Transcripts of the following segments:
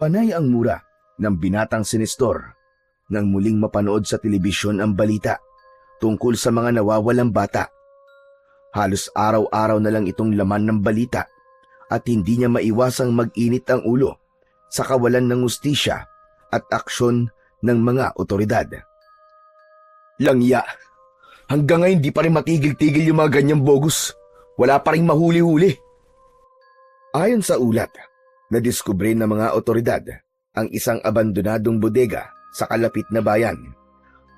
Panay ang mura ng binatang si Nestor nang muling mapanood sa telebisyon ang balita tungkol sa mga nawawalang bata. Halos araw-araw na lang itong laman ng balita at hindi niya maiwasang mag-init ang ulo sa kawalan ng hustisya at aksyon ng mga otoridad. Langya, hanggang ngayon di pa rin matigil-tigil yung mga ganyang bogus. Wala pa rin mahuli-huli. Ayon sa ulat, nadiskubre ng mga otoridad ang isang abandonadong bodega sa kalapit na bayan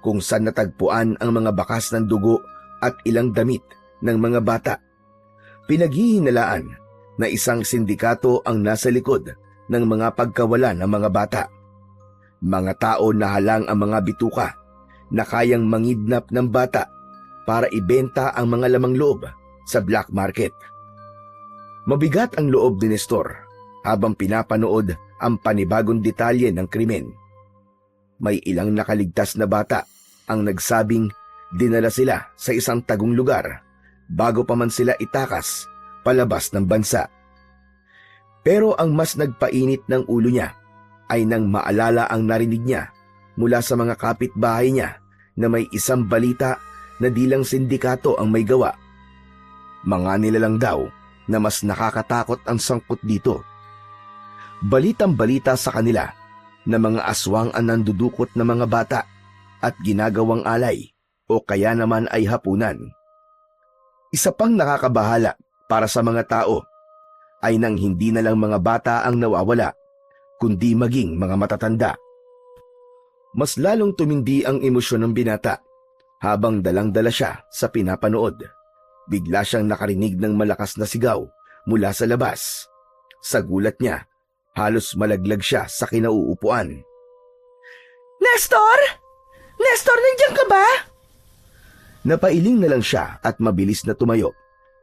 kung saan natagpuan ang mga bakas ng dugo at ilang damit ng mga bata. Pinaghihinalaan na isang sindikato ang nasa likod ng mga pagkawala ng mga bata. Mga tao na halang ang mga bituka na kayang mangidnap ng bata para ibenta ang mga lamang loob sa black market. Mabigat ang loob ni Nestor habang pinapanood ang panibagong detalye ng krimen. May ilang nakaligtas na bata ang nagsabing dinala sila sa isang tagong lugar bago pa man sila itakas palabas ng bansa. Pero ang mas nagpainit ng ulo niya ay nang maalala ang narinig niya mula sa mga kapitbahay niya na may isang balita na di lang sindikato ang may gawa. Mga nilalang daw na mas nakakatakot ang sangkot dito. Balitang-balita sa kanila na mga aswang ang nandudukot ng mga bata at ginagawang alay o kaya naman ay hapunan. Isa pang nakakabahala para sa mga tao ay nang hindi na lang mga bata ang nawawala, kundi maging mga matatanda. Mas lalong tumindi ang emosyon ng binata habang dalang-dala siya sa pinapanood. Bigla siyang nakarinig ng malakas na sigaw mula sa labas. Sa gulat niya, halos malaglag siya sa kinauupuan. Nestor? Nestor, nandiyan ka ba? Napailing na lang siya at mabilis na tumayo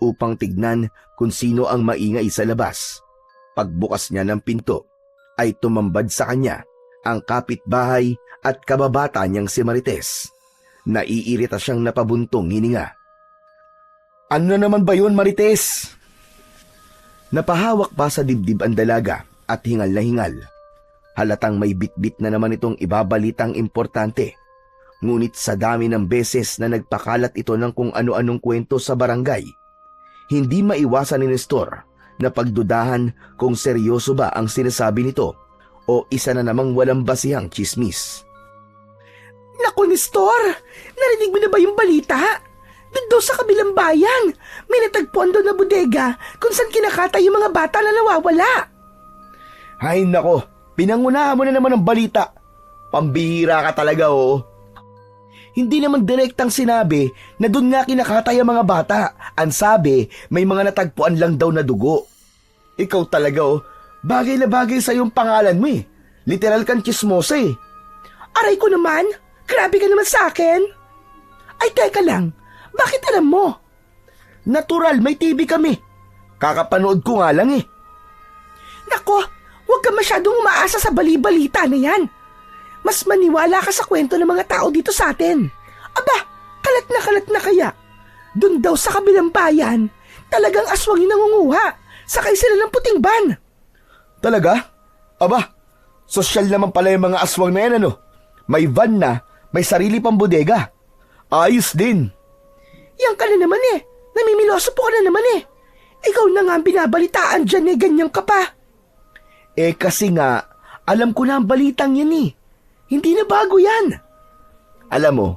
upang tignan kung sino ang maingay sa labas. Pagbukas niya ng pinto, ay tumambad sa kanya ang kapitbahay at kababata niyang si Marites. Naiirita siyang napabuntong hininga. Ano na naman ba yun, Marites? Napahawak pa sa dibdib ang dalaga at hingal na hingal. Halatang may bitbit na naman itong ibabalitang importante. Ngunit sa dami ng beses na nagpakalat ito ng kung ano-anong kwento sa barangay, hindi maiwasan ni Nestor na pagdudahan kung seryoso ba ang sinasabi nito o isa na namang walang basihang tsismis. Naku, Nestor! Narinig mo na ba yung balita? Doon sa kabilang bayan, may natagpuan doon na bodega kung saan kinakatay yung mga bata na nawawala. Ay nako, pinangunahan mo na naman ang balita. Pambihira ka talaga, oo. Hindi naman direktang sinabi na doon nga kinakatay ang mga bata. Ang sabi, may mga natagpuan lang daw na dugo. Ikaw talaga, oh. Bagay na bagay sa iyong pangalan mo eh. Literal kang chismosa eh. Aray ko naman, grabe ka naman sa akin. Ay, teka lang. Bakit alam mo? Natural, may TV kami. Kakapanood ko nga lang eh. Nako, huwag ka masyadong umaasa sa bali-balita na yan. Mas maniwala ka sa kwento ng mga tao dito sa atin. Aba, kalat na kaya. Doon daw sa kabilang bayan, talagang aswang yung nangunguha. Sakay sila ng puting van. Talaga? Aba, sosyal naman pala yung mga aswang na yan, ano? May van na, may sarili pang bodega. Ayos din. Yan ka na naman eh. Namimiloso po ka na naman eh. Ikaw na nga ang binabalitaan dyan eh, ganyan ka pa. Eh kasi nga, alam ko na ang balitang yan eh. Hindi na bago yan. Alam mo,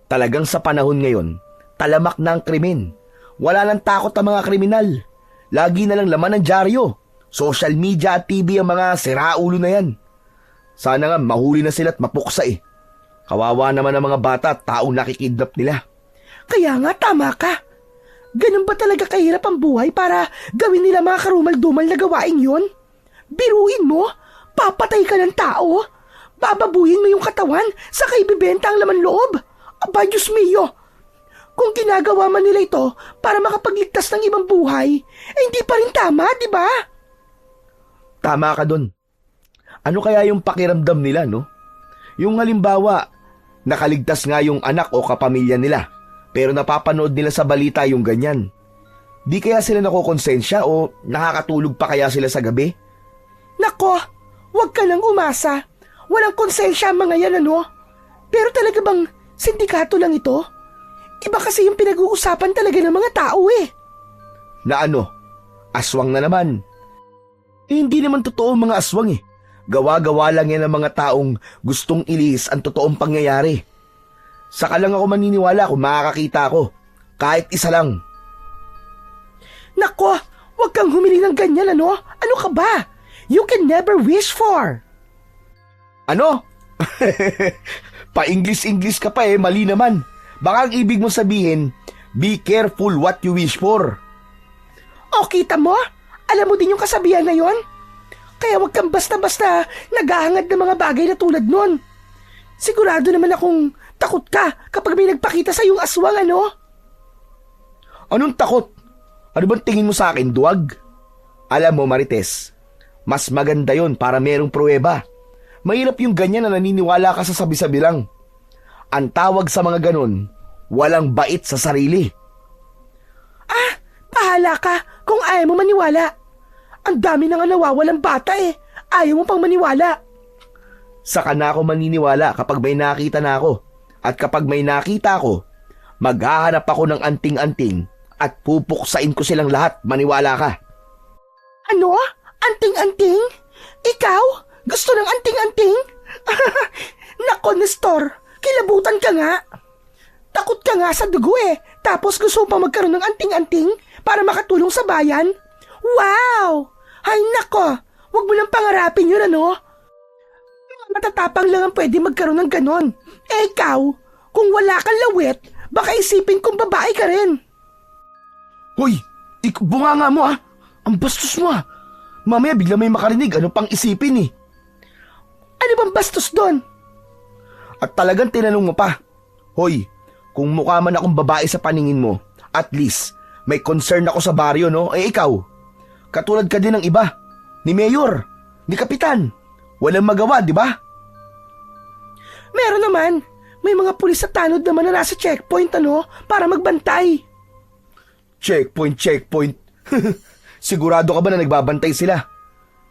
talagang sa panahon ngayon, talamak na ang krimen. Wala nang takot ang mga kriminal. Lagi na lang laman ng dyaryo. Social media at TV ang mga siraulo na yan. Sana nga mahuli na sila at mapuksa eh. Kawawa naman ang mga bata at taong nakikidnap nila. Kaya nga, tama ka. Ganun ba talaga kahirap ang buhay para gawin nila mga karumal-dumal na gawain yun? Biruin mo, papatay ka ng tao, bababuhin mo yung katawan, saka ibibenta ang laman loob. Aba, Diyos mio! Kung ginagawa man nila ito para makapagligtas ng ibang buhay, eh hindi pa rin tama, di ba? Tama ka dun. Ano kaya yung pakiramdam nila, no? Yung halimbawa, nakaligtas nga yung anak o kapamilya nila, pero napapanood nila sa balita yung ganyan. Di kaya sila nakokonsensya o nakakatulog pa kaya sila sa gabi? Nako, Huwag ka nang umasa. Walang konsensya ang mga yan, ano? Pero talaga bang sindikato lang ito? Iba kasi yung pinag-uusapan talaga ng mga tao eh. Na ano? Aswang na naman. Hindi naman totoo ang mga aswang eh. Gawa-gawa lang yan ng mga taong gustong ilihis ang totoong pangyayari. Saka lang ako maniniwala kung makakakita ako. Kahit isa lang. Nako, huwag kang humiling ng ganyan, ano? Ano ka ba? You can never wish for. Ano? Pa-English-English ka pa eh, mali naman. Baka ang ibig mo sabihin, be careful what you wish for. O, kita mo? Alam mo din yung kasabihan na yon? Kaya huwag kang basta-basta naghahangad ng mga bagay na tulad nun. Sigurado naman akong takot ka kapag may nagpakita sa yung aswang, ano? Anong takot? Ano bang tingin mo sa akin, duwag? Alam mo, Marites, mas maganda yon para merong pruweba. Mahirap yung ganyan na naniniwala ka sa sabi-sabi lang. Ang tawag sa mga ganon, walang bait sa sarili. Ah, bahala ka kung ayaw mo maniwala. Ang dami na nga nawawalang bata eh. Ayaw mo pang maniwala. Saka na ako maniniwala kapag may nakita na ako. At kapag may nakita ako, maghahanap ako ng anting-anting at pupuksain ko silang lahat, maniwala ka. Ano? Anting-anting? Ikaw? Gusto ng anting-anting? Nako, Nestor, kilabutan ka nga. Takot ka nga sa dugo eh. Tapos gusto pa magkaroon ng anting-anting para makatulong sa bayan? Wow! Ay nako, wag mo lang pangarapin yun, ano? Mga matatapang lang ang pwede magkaroon ng ganon. Eh ikaw, kung wala kang lawet, baka isipin kong babae ka rin. Hoy, bunganga mo ah. Ang bastos mo ah. Mamaya bigla may makarinig, ano pang isipin eh. Ano bang bastos doon? At talagang tinanong mo pa. Hoy, kung mukha man akong babae sa paningin mo, at least may concern ako sa baryo, no? Eh ikaw, katulad ka din ng iba. Ni Mayor, ni Kapitan. Walang magawa, di ba? Meron naman. May mga pulis sa tanod naman na nasa checkpoint, ano? Para magbantay. Checkpoint. Sigurado ka ba na nagbabantay sila?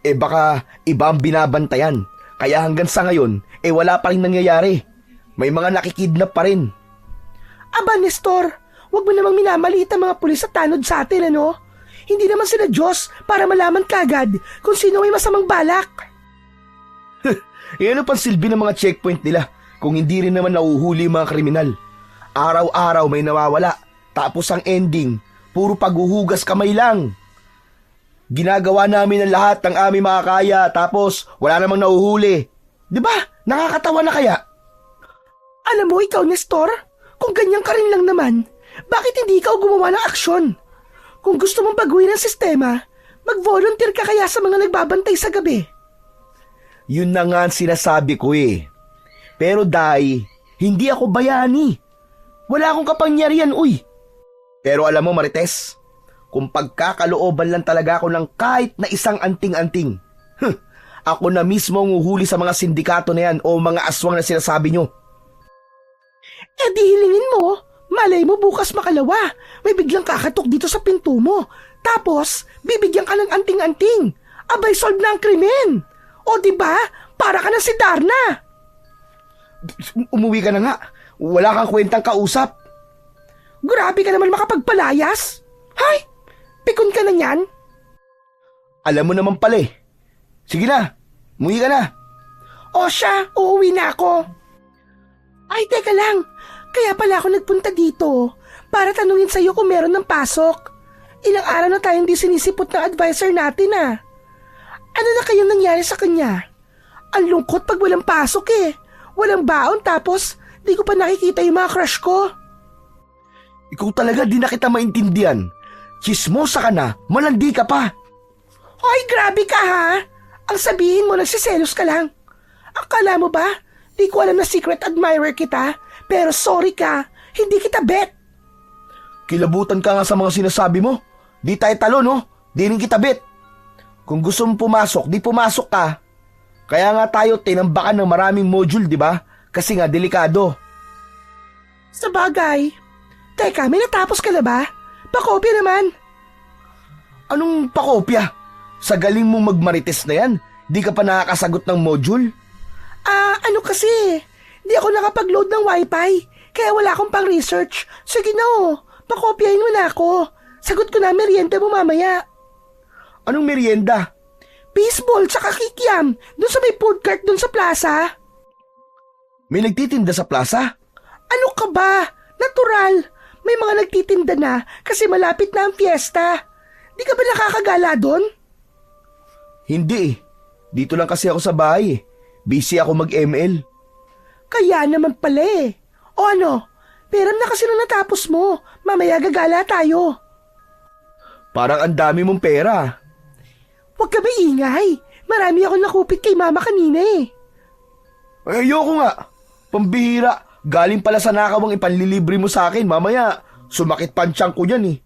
Eh baka iba ang binabantayan. Kaya hanggang sa ngayon, wala pa rin nangyayari. May mga nakikidnap pa rin. Aba, Nestor, wag mo namang minamaliit ang mga pulis sa tanod sa atin, ano? Hindi naman sila Diyos para malaman kagad kung sino may masamang balak. Ano pang silbi ng mga checkpoint nila kung hindi rin naman nauhuli yung mga kriminal? Araw-araw may nawawala, tapos ang ending, puro paghuhugas kamay lang. Ginagawa namin ang lahat ng aming makakaya, tapos wala namang nauhuli. Di ba? Nakakatawa na kaya? Alam mo ikaw, Nestor, kung ganyan ka rin lang naman, bakit hindi ikaw gumawa ng aksyon? Kung gusto mong baguhin ang sistema, mag-volunteer ka kaya sa mga nagbabantay sa gabi. Yun na nga ang sinasabi ko eh. Pero Day, hindi ako bayani. Wala akong kapangyarihan, uy. Pero alam mo, Marites, kung pagkakalooban lang talaga ako ng kahit na isang anting-anting, ako na mismo ang uhuli sa mga sindikato na yan o mga aswang na sinasabi nyo. Eh di hilingin mo, malay mo bukas makalawa, may biglang kakatok dito sa pinto mo. Tapos, bibigyan ka ng anting-anting. Abay, solve na ang krimen. O diba, para ka na si Darna. Umuwi ka na nga. Wala kang kwentang kausap. Grabe ka naman makapagpalayas. Hay, pikon ka na yan. Alam mo naman pala eh. Sige na, umuwi ka na. O siya, uuwi na ako. Ay, teka lang. Kaya pala ako nagpunta dito para tanungin sa'yo kung meron ng pasok. Ilang araw na tayong di sinisipot ng advisor natin ah. Ano na kayang nangyari sa kanya? Ang lungkot pag walang pasok eh. Walang baon tapos di ko pa nakikita yung mga crush ko. Ikaw talaga di na kita maintindihan. Chismosa ka na, malandi ka pa. Hoy, grabe ka ha. Ang sabihin mo nagsiselos ka lang. Akala mo ba? Di ko alam na secret admirer kita. Pero sorry ka, hindi kita bet. Kilabutan ka nga sa mga sinasabi mo. Di tayo talo, no? Di rin kita bet. Kung gusto mong pumasok, di pumasok ka. Kaya nga tayo tinambakan ng maraming module, di ba? Kasi nga delikado. Sa bagay. Teka, may natapos ka na ba? Pakopya naman. Anong pakopya? Sa galing mong magmarites na yan, Di ka pa nakakasagot ng module? Ano kasi? Di ako nakapag-load ng wifi, kaya wala akong pang-research. Sige na pakopyahin mo na ako. Sagot ko na merienda mo mamaya. Anong merienda? Baseball tsaka kikiam, dun sa may food court dun sa plaza. May nagtitinda sa plaza? Ano ka ba? Natural. May mga nagtitinda na kasi malapit na ang fiesta. Di ka ba nakakagala doon? Hindi Dito lang kasi ako sa bahay. Busy ako mag-ML. Kaya naman pala O ano, peram na kasi nung natapos mo. Mamaya gagala tayo. Parang ang dami mong pera. Huwag ka ba ingay? Marami ako nakupit kay mama kanina Ay, ayoko nga. Pambihira. Galing pala sa nakawang ipanlilibre mo sa akin. Mamaya, sumakit pansyang ko yan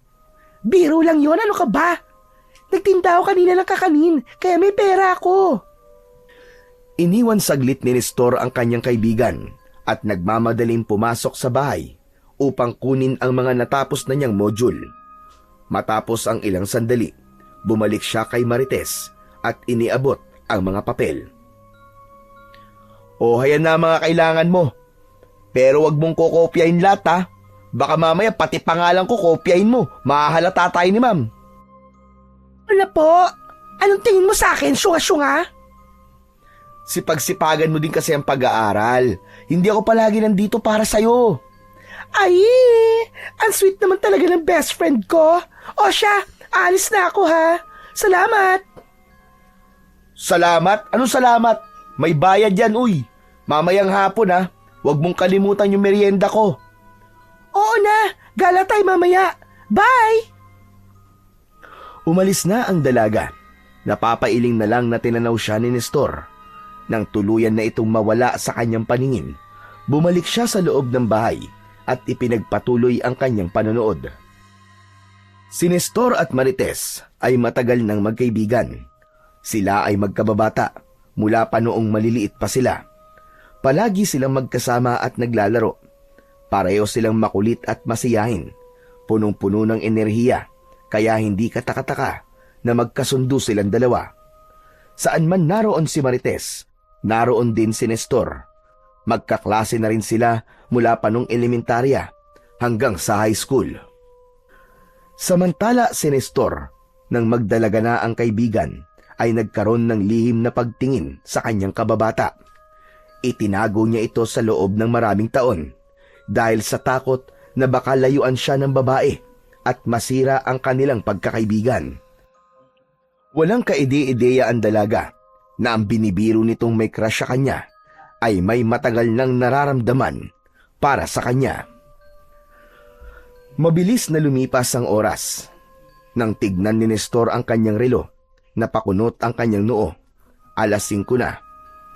Biro lang yon, ano ka ba? Nagtinda ako kanina ng kakanin, kaya may pera ako. Iniwan saglit ni Nestor ang kanyang kaibigan at nagmamadaling pumasok sa bahay upang kunin ang mga natapos na niyang module. Matapos ang ilang sandali, bumalik siya kay Marites at iniabot ang mga papel. O hayan na mga kailangan mo. Pero wag mong kokopyahin lahat Baka mamaya pati pangalan ko kopyahin mo. Mahahalata tayo ni ma'am. Ano po? Anong tingin mo sa akin, syunga-syunga? Sipag-sipagan mo din kasi ang pag-aaral. Hindi ako palagi nandito para sa'yo. Ay, ang sweet naman talaga ng best friend ko. O siya, alis na ako Salamat. Salamat? Anong salamat? May bayad yan, uy. Mamayang hapon Huwag mong kalimutan yung merienda ko. Oo na, gala tayo mamaya. Bye! Umalis na ang dalaga. Napapailing na lang na tinanaw siya ni Nestor. Nang tuluyan na itong mawala sa kanyang paningin, bumalik siya sa loob ng bahay at ipinagpatuloy ang kanyang panonood. Si Nestor at Marites ay matagal nang magkaibigan. Sila ay magkababata mula pa noong maliliit pa sila. Palagi silang magkasama at naglalaro. Pareho silang makulit at masiyahin, punong-puno ng enerhiya, kaya hindi katakataka na magkasundo silang dalawa. Saan man naroon si Marites, naroon din si Nestor. Magkaklase na rin sila mula pa nung elementarya hanggang sa high school. Samantala si Nestor, nang magdalaga na ang kaibigan, ay nagkaroon ng lihim na pagtingin sa kanyang kababata. Itinago niya ito sa loob ng maraming taon dahil sa takot na baka layuan siya ng babae at masira ang kanilang pagkakaibigan. Walang kaide-ideya ang dalaga na ang binibiro nitong may crush sa kanya ay may matagal nang nararamdaman para sa kanya. Mabilis na lumipas ang oras. Nang tignan ni Nestor ang kanyang relo, napakunot ang kanyang noo. 5:00 na,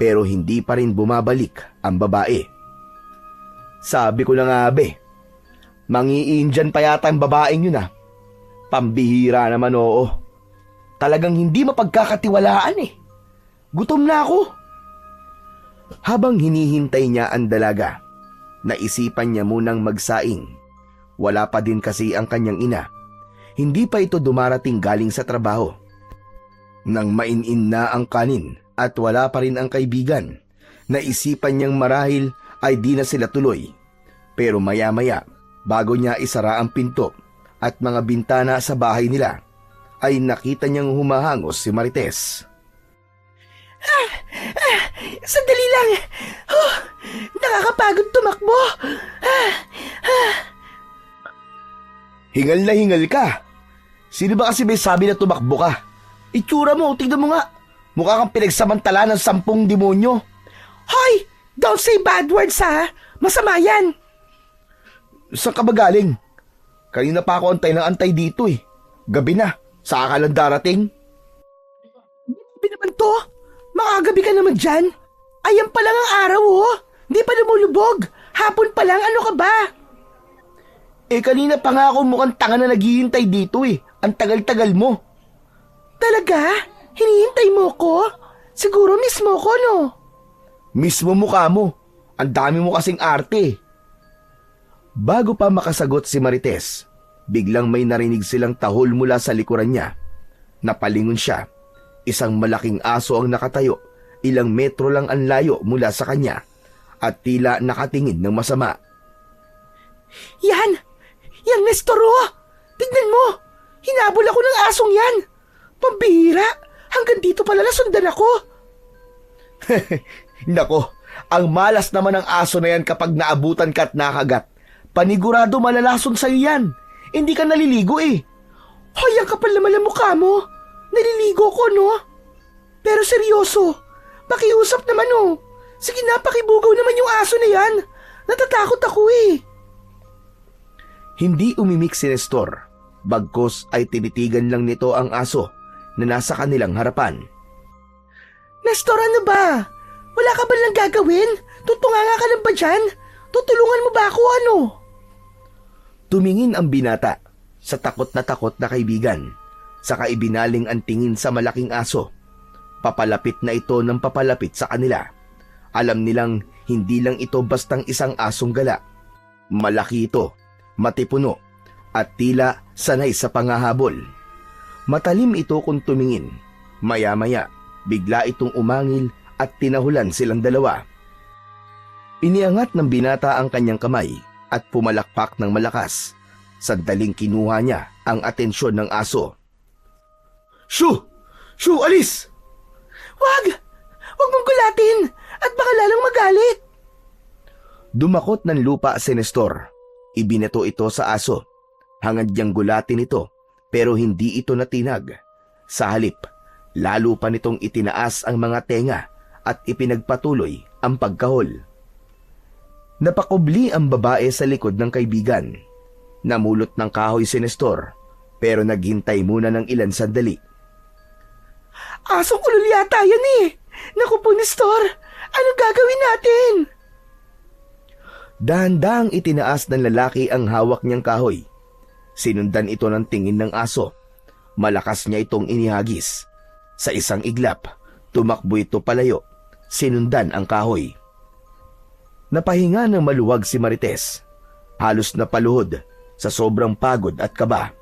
pero hindi pa rin bumabalik ang babae. Sabi ko na nga mangi-Indian pa yata ang babaeng yun Pambihira naman Talagang hindi mapagkakatiwalaan Gutom na ako. Habang hinihintay niya ang dalaga, naisipan niya munang magsaing. Wala pa din kasi ang kanyang ina. Hindi pa ito dumarating galing sa trabaho. Nang mainin na ang kanin at wala pa rin ang kaibigan, naisipan niyang marahil ay di na sila tuloy. Pero maya-maya, bago niya isara ang pinto at mga bintana sa bahay nila, ay nakita niyang humahangos si Marites. Sandali lang. Nakakapagod tumakbo. Hingal na hingal ka. Sino ba kasi may sabi na tumakbo ka? Itsura mo, tignan mo nga. Mukha kang pinagsamantala ng 10 demonyo. Hoy! Don't say bad words Masama yan. Saan ka ba galing? Kanina pa ako antay ng antay dito Gabi na. Saan ka lang darating? Gabi naman to. Makagabi ka naman dyan. Ayan pa lang ang araw Di pa lumulubog. Hapon pa lang, ano ka ba? Kanina pa nga ako mukhang tanga na naghihintay dito Ang tagal-tagal mo. Talaga? Hinihintay mo ko? Siguro miss mo ko, no? Mismo mukha mo. Ang dami mo kasing arte. Bago pa makasagot si Marites, biglang may narinig silang tahol mula sa likuran niya. Napalingon siya. Isang malaking aso ang nakatayo, ilang metro lang ang layo mula sa kanya at tila nakatingin ng masama. Yan! Yan, Nestor, oh! Tignan mo! Hinabol ako ng asong yan! Pambihira! Hanggang dito pala nasundan ako! Nako, ang malas naman ng aso na yan kapag naabutan ka at nakagat. Panigurado malalason sa'yo yan. Hindi ka naliligo eh. Hoy, ang kapal naman ang mukha mo! Naliligo ko, no? Pero seryoso, pakiusap naman, oh. Sige na, pakibugaw naman yung aso na yan. Natatakot ako eh. Hindi umimik si Nestor. Bagkos ay tinitigan lang nito ang aso na nasa kanilang harapan. Nestor, ano ba? Wala ka ba lang gagawin? Tutunganga ka lang ba dyan? Tutulungan mo ba ako, ano? Tumingin ang binata sa takot na kaibigan. Saka ibinaling ang tingin sa malaking aso. Papalapit na ito ng papalapit sa kanila. Alam nilang hindi lang ito bastang isang asong gala. Malaki ito, matipuno, at tila sanay sa pangahabol. Matalim ito kung tumingin. Maya-maya, bigla itong umangil at tinahulan silang dalawa. Iniangat ng binata ang kanyang kamay at pumalakpak ng malakas. Sandaling kinuha niya ang atensyon ng aso. Shoo! Shoo, alis! Wag! Wag mong gulatin! At baka lalong magalit! Dumakot ng lupa si Nestor. Ibinato ito sa aso. Hangad niyang gulatin ito, pero hindi ito natinag. Sa halip, lalo pa nitong itinaas ang mga tenga at ipinagpatuloy ang pagkahol. Napakubli ang babae sa likod ng kaibigan. Namulot ng kahoy si Nestor, pero naghintay muna ng ilan sandali. Asong ulol yata yan eh! Naku po, Nestor! Anong gagawin natin? Dahan-dahang itinaas ng lalaki ang hawak niyang kahoy. Sinundan ito ng tingin ng aso. Malakas niya itong inihagis. Sa isang iglap, tumakbo ito palayo. Sinundan ang kahoy. Napahinga ng maluwag si Marites. Halos napaluhod sa sobrang pagod at kaba.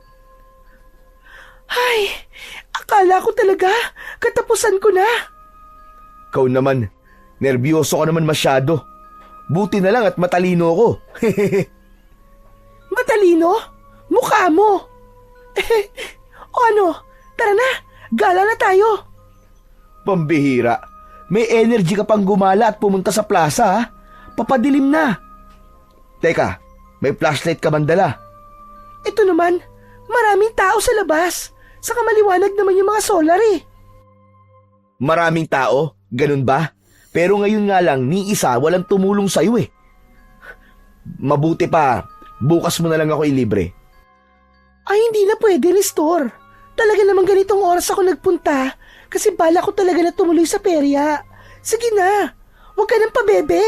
Ay, akala ko talaga katapusan ko na. Kau naman, nerbiyoso ka naman masyado. Buti na lang at matalino ko. Matalino? Mukha mo. O ano, tara na, gala na tayo. Pambihira, may energy ka pang gumala at pumunta sa plaza ha? Papadilim na. Teka, may flashlight ka man dala? Ito naman, maraming tao sa labas. Saka maliwanag naman yung mga solar eh. Maraming tao? Ganun ba? Pero ngayon nga lang, ni isa walang tumulong sa'yo eh. Mabuti pa, bukas mo na lang ako ilibre. Ay, hindi na pwede, Nestor. Talaga naman ganitong oras ako nagpunta kasi bala ko talaga na tumuloy sa perya. Sige na, huwag ka nang pabebe.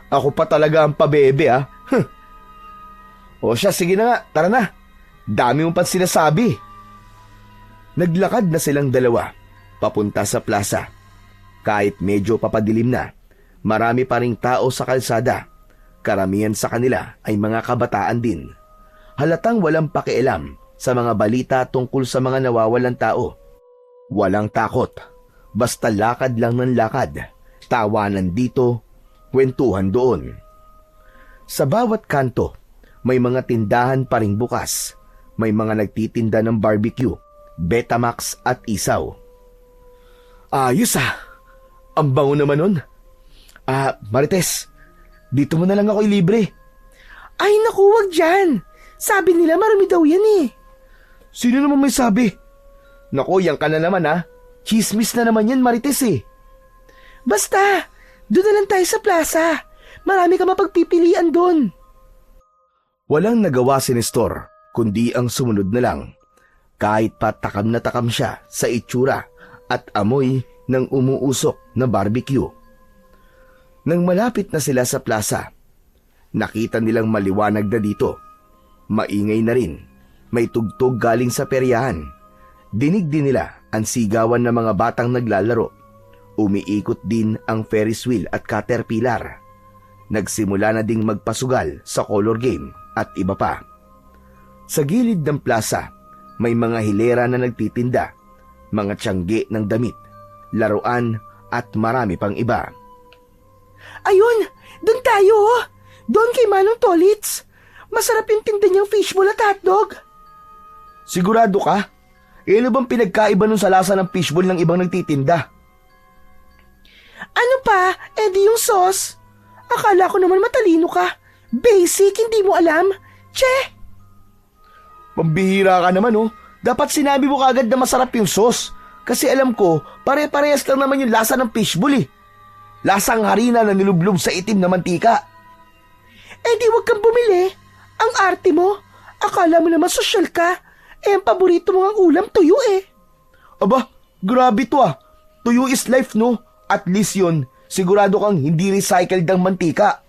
Ako pa talaga ang pabebe ah. O siya, sige na nga, tara na. Dami mo pang sinasabi. Naglakad na silang dalawa, papunta sa plaza. Kahit medyo papadilim na, marami pa ring tao sa kalsada. Karamihan sa kanila ay mga kabataan din. Halatang walang pakialam sa mga balita tungkol sa mga nawawalang tao. Walang takot, basta lakad lang ng lakad, tawanan dito, kwentuhan doon. Sa bawat kanto, may mga tindahan pa ring bukas. May mga nagtitinda ng barbecue, Betamax at isaw. Ayos ah! Ang bango naman nun. Marites, dito mo na lang ako ilibre. Ay naku, wag dyan. Sabi nila marami daw yan eh. Sino naman may sabi? Naku, yan ka na naman ha. Chismis na naman yan, Marites eh. Basta, doon na lang tayo sa plaza. Marami ka mapagpipilian doon. Walang nagawa si Nestor, kundi ang sumunod na lang. Kahit pa takam na takam siya sa itsura at amoy ng umuusok na barbecue. Nang malapit na sila sa plaza, nakita nilang maliwanag na dito. Maingay na rin. May tugtog galing sa peryahan. Dinig din nila ang sigawan ng mga batang naglalaro. Umiikot din ang Ferris wheel at Caterpillar. Nagsimula na ding magpasugal sa color game at iba pa. Sa gilid ng plaza, may mga hilera na nagtitinda. mga tiyangge ng damit, laruan at marami pang iba. Ayun, doon tayo oh. Doon kay Manong Tolits. Masarap yung tinda niyang fishball at hotdog. Sigurado ka? Ano bang pinagkaiba nun sa lasa ng fishball ng ibang nagtitinda? Ano pa? Di yung sauce. Akala ko naman matalino ka. Basic, hindi mo alam. Che! Pambihira ka naman oh. Dapat sinabi mo kagad na masarap yung sauce. Kasi alam ko, pare-parehas lang naman yung lasa ng fishball eh. Lasang harina na nilublob sa itim na mantika. Di wag kang bumili. Ang arte mo. Akala mo naman sosyal ka. Ang paborito mo ang ulam, tuyo eh. Aba, grabe to ah. Tuyo is life no. At least yun, sigurado kang hindi recycled ang mantika.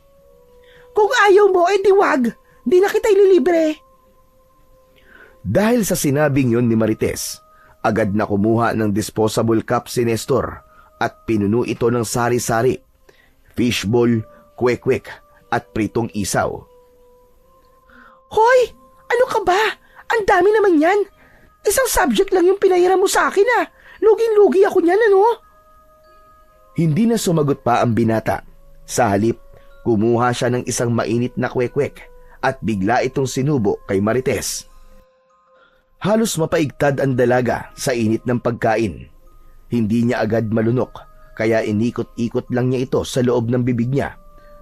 Kung ayaw mo, di wag. Di na kita ililibre. Dahil sa sinabing yun ni Marites, agad na kumuha ng disposable cup si Nestor at pinuno ito ng sari-sari, fishball, kwek-kwek at pritong isaw. Hoy! Ano ka ba? Ang dami naman yan. Isang subject lang yung pinahira mo sa akin ah. Luging-lugi ako niyan ano? Hindi na sumagot pa ang binata. Sa halip, kumuha siya ng isang mainit na kwek-kwek at bigla itong sinubo kay Marites. Halos mapaigtad ang dalaga sa init ng pagkain. Hindi niya agad malunok kaya inikot-ikot lang niya ito sa loob ng bibig niya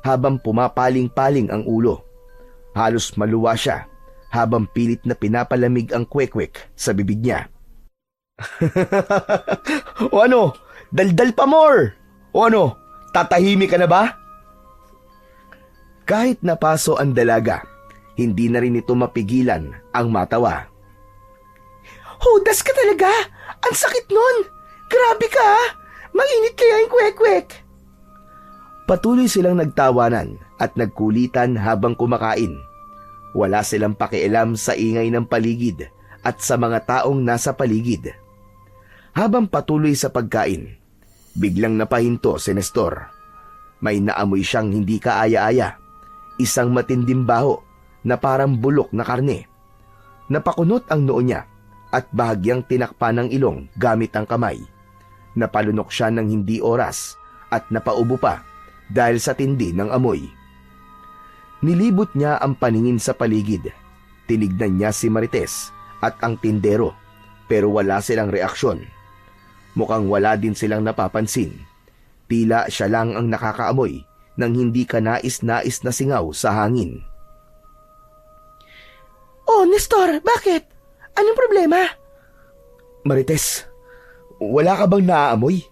habang pumapaling-paling ang ulo. Halos maluwa siya habang pilit na pinapalamig ang kwek-kwek sa bibig niya. O ano? Daldal pa more! O ano? Tatahimik ka na ba? Kahit napaso ang dalaga, hindi na rin ito mapigilan ang matawa. Hudas ka talaga! Ang sakit nun! Grabe ka! Mainit kaya yung kwek-kwek! Patuloy silang nagtawanan at nagkulitan habang kumakain. Wala silang pakialam sa ingay ng paligid at sa mga taong nasa paligid. Habang patuloy sa pagkain, biglang napahinto si Nestor. May naamoy siyang hindi kaaya-aya. Isang matinding baho na parang bulok na karne. Napakunot ang noo niya at bahagyang tinakpan ng ilong gamit ang kamay. Napalunok siya ng hindi oras at napaubo pa dahil sa tindi ng amoy. Nilibot niya ang paningin sa paligid. Tinignan niya si Marites at ang tindero pero wala silang reaksyon. Mukhang wala din silang napapansin. Tila siya lang ang nakakaamoy ng hindi kanais-nais na singaw sa hangin. Oh, Nestor, bakit? Anong problema? Marites, wala ka bang naaamoy?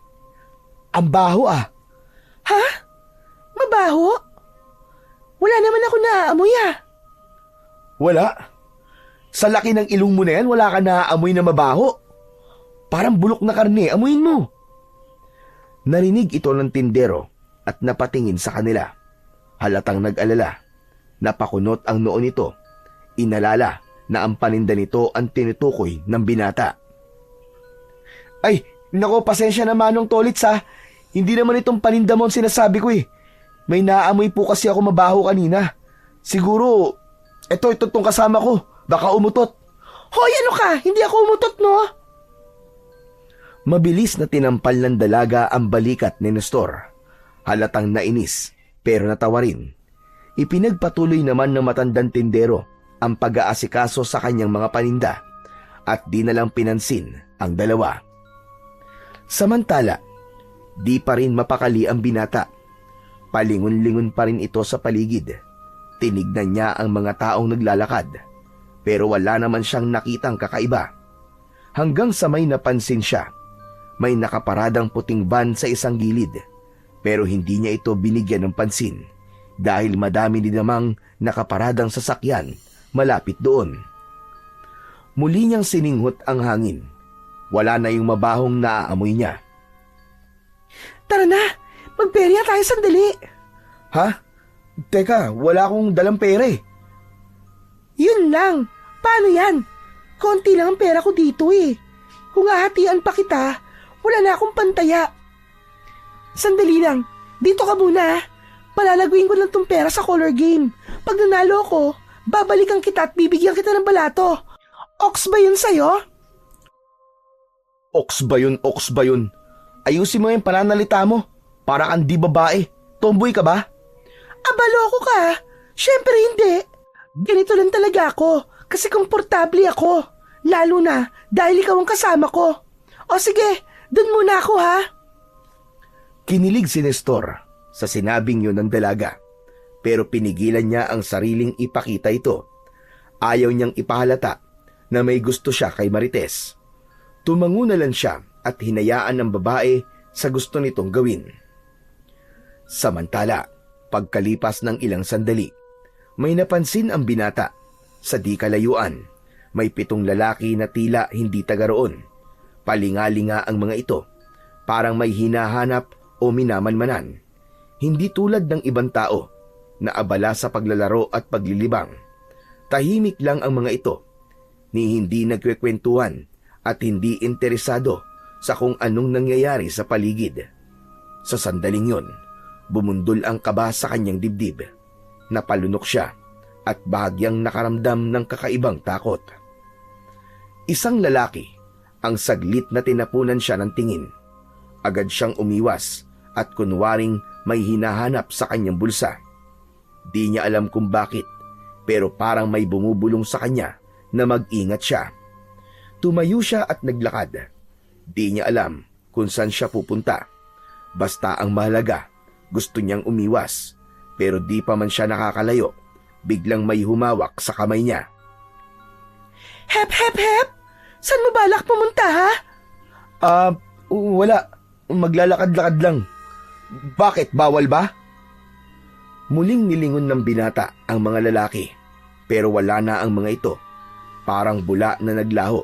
Ang baho ah. Ha? Mabaho? Wala naman ako naaamoy ah. Wala? Sa laki ng ilong mo na yan, wala ka naaamoy na mabaho? Parang bulok na karne, amuin mo. Narinig ito ng tindero at napatingin sa kanila. Halatang nag-alala. Napakunot ang noo nito. Inalala na ang paninda nito ang tinutukoy ng binata. Ay, nako, pasensya na Manong Tolits ha. Hindi naman itong paninda mo ang sinasabi ko eh. May naamoy po kasi ako mabaho kanina. Siguro, itong kasama ko. Baka umutot. Hoy, ano ka? Hindi ako umutot, no? Mabilis na tinampal ng dalaga ang balikat ni Nestor. Halatang nainis, pero natawa rin. Ipinagpatuloy naman ng matandang tindero ang pag-aasikaso sa kanyang mga paninda at di na lang pinansin ang dalawa. Samantala, di pa rin mapakali ang binata. Palingon-lingon pa rin ito sa paligid. Tinignan niya ang mga taong naglalakad, pero wala naman siyang nakitang kakaiba. Hanggang sa may napansin siya, may nakaparadang puting van sa isang gilid, pero hindi niya ito binigyan ng pansin dahil madami din namang nakaparadang sasakyan malapit doon. Muli niyang sininghot ang hangin. Wala na yung mabahong naaamoy niya. Tara na! Magperya tayo sandali! Ha? Teka, wala akong dalang pera eh. Yun lang! Paano yan? Konti lang ang pera ko dito eh. Kung hahatian pa kita, wala na akong pantaya. Sandali lang, dito ka muna. Palalaguin ko lang tong pera sa color game. Pag nanalo ako, babalikan kita at bibigyan kita ng balato. Ox ba yun sa'yo? Ox ba yun, ox ba yun? Ayusin mo yung pananalita mo. Para kang di babae. Tomboy ka ba? Abalo ako ka. Siyempre hindi. Ganito lang talaga ako kasi komportable ako. Lalo na dahil ikaw ang kasama ko. O sige, dun muna ako ha. Kinilig si Nestor sa sinabing yun ng dalaga. Pero pinigilan niya ang sariling ipakita ito. Ayaw niyang ipahalata na may gusto siya kay Marites. Tumango na lang siya at hinayaan ng babae sa gusto nitong gawin. Samantala, pagkalipas ng ilang sandali, may napansin ang binata. Sa di kalayuan, may 7 lalaki na tila hindi taga roon. Palingalinga ang mga ito, parang may hinahanap o minamanmanan. Hindi tulad ng ibang tao na abala sa paglalaro at paglilibang. Tahimik lang ang mga ito, ni hindi nagkwekwentuhan at hindi interesado sa kung anong nangyayari sa paligid. Sa sandaling yon, bumundol ang kaba sa kanyang dibdib. Napalunok siya at bahagyang nakaramdam ng kakaibang takot. Isang lalaki ang saglit na tinapunan siya ng tingin. Agad siyang umiwas at kunwaring may hinahanap sa kanyang bulsa. Di niya alam kung bakit, pero parang may bumubulong sa kanya na mag-ingat siya. Tumayo siya at naglakad. Di niya alam kung saan siya pupunta. Basta ang mahalaga, gusto niyang umiwas. Pero di pa man siya nakakalayo, biglang may humawak sa kamay niya. Hep, hep, hep! Saan mo balak pumunta ha? Wala. Maglalakad-lakad lang. Bakit? Bawal ba? Muling nilingon ng binata ang mga lalaki, pero wala na ang mga ito. Parang bula na naglaho.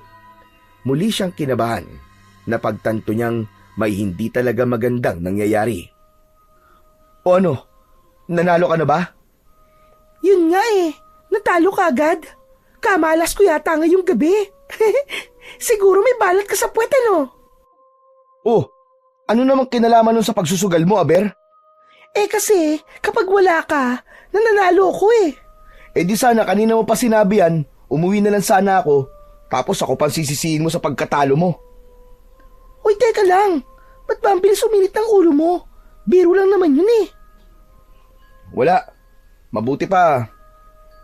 Muli siyang kinabahan na pagtanto niyang may hindi talaga magandang nangyayari. O ano? Nanalo ka na ba? Yun nga eh, natalo ka agad. Kamalas ko yata ngayong gabi. Siguro may balat ka sa puwet ano? Oh, ano namang kinalaman nun sa pagsusugal mo, Aber? Eh kasi, kapag wala ka, nananalo ako eh. Eh di sana kanina mo pa sinabi yan, umuwi na lang sana ako, tapos ako pang sisisihin mo sa pagkatalo mo. Uy, teka lang. Ba't ba ang bilis uminit ng ulo mo? Biro lang naman yun eh. Wala. Mabuti pa.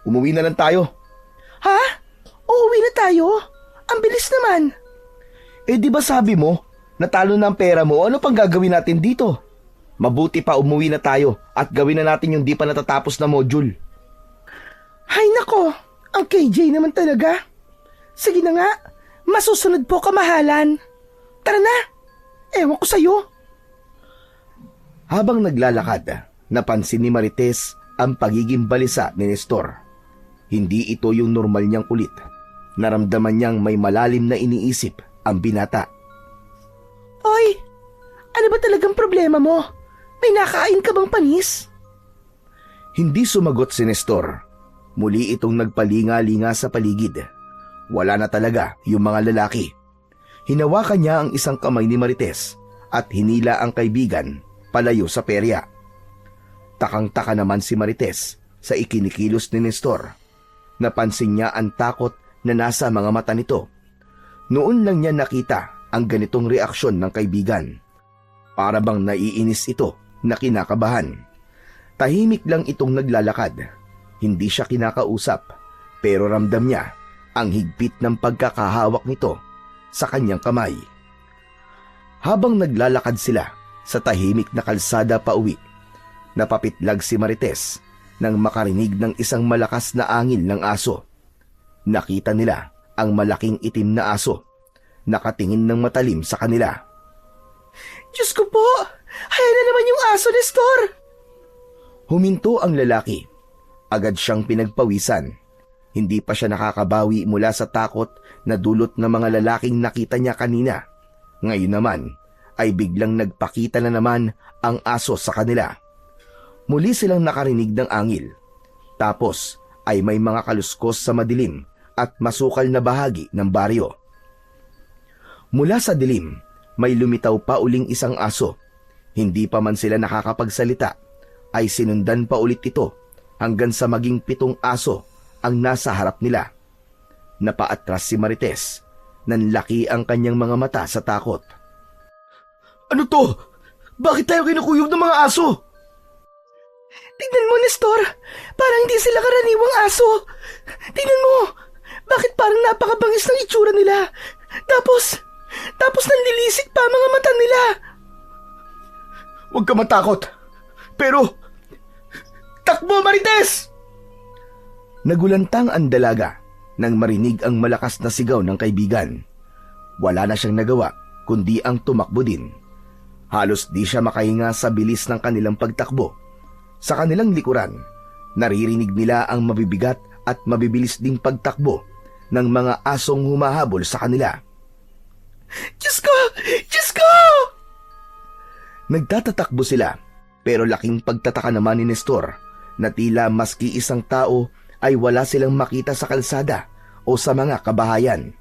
Umuwi na lang tayo. Ha? Uuwi na tayo? Ang bilis naman. Eh di ba sabi mo, natalo na ang pera mo, ano pang gagawin natin dito? Mabuti pa umuwi na tayo at gawin na natin yung di pa natatapos na module. Hay nako, ang KJ naman talaga. Sige na nga, masusunod po kamahalan. Tara na, ewan ko sa'yo. Habang naglalakad, napansin ni Marites ang pagiging balisa ni Nestor. Hindi ito yung normal niyang kulit. Naramdaman niyang may malalim na iniisip ang binata. Oy, ano ba talagang problema mo? May nakain ka bang panis? Hindi sumagot si Nestor. Muli itong nagpalinga-linga sa paligid. Wala na talaga yung mga lalaki. Hinawakan niya ang isang kamay ni Marites at hinila ang kaibigan palayo sa perya. Takang-taka naman si Marites sa ikinikilos ni Nestor. Napansin niya ang takot na nasa mga mata nito. Noon lang niya nakita ang ganitong reaksyon ng kaibigan. Para bang naiinis ito na kinakabahan. Tahimik lang itong naglalakad. Hindi siya kinakausap, pero ramdam niya ang higpit ng pagkakahawak nito sa kanyang kamay. Habang naglalakad sila sa tahimik na kalsada pauwi, napapitlag si Marites nang makarinig ng isang malakas na angil ng aso. Nakita nila ang malaking itim na aso, nakatingin ng matalim sa kanila. Diyos ko po, ayan na naman yung aso, Nestor. Huminto ang lalaki. Agad siyang pinagpawisan. Hindi pa siya nakakabawi mula sa takot na dulot ng mga lalaking nakita niya kanina. Ngayon naman ay biglang nagpakita na naman ang aso sa kanila. Muli silang nakarinig ng angil. Tapos ay may mga kaluskos sa madilim at masukal na bahagi ng baryo. Mula sa dilim, may lumitaw pa uling isang aso. Hindi pa man sila nakakapagsalita, ay sinundan pa ulit ito hanggang sa maging 7 aso ang nasa harap nila. Napaatras si Marites. Nanlaki ang kanyang mga mata sa takot. Ano to? Bakit tayo kinukuyog ng mga aso? Tingnan mo, Nestor. Parang hindi sila karaniwang aso. Tingnan mo. Bakit parang napakabangis ng itsura nila? Tapos nanlilisik pa ang mga mata nila. Huwag ka matakot. Pero, takbo, Marites! Nagulantang ang dalaga nang marinig ang malakas na sigaw ng kaibigan. Wala na siyang nagawa kundi ang tumakbo din. Halos di siya makahinga sa bilis ng kanilang pagtakbo. Sa kanilang likuran, naririnig nila ang mabibigat at mabibilis ding pagtakbo ng mga asong humahabol sa kanila. Diyos ko! Diyos ko! Nagtatatakbo sila, pero laking pagtataka naman ni Nestor na tila maski isang tao ay wala silang makita sa kalsada o sa mga kabahayan.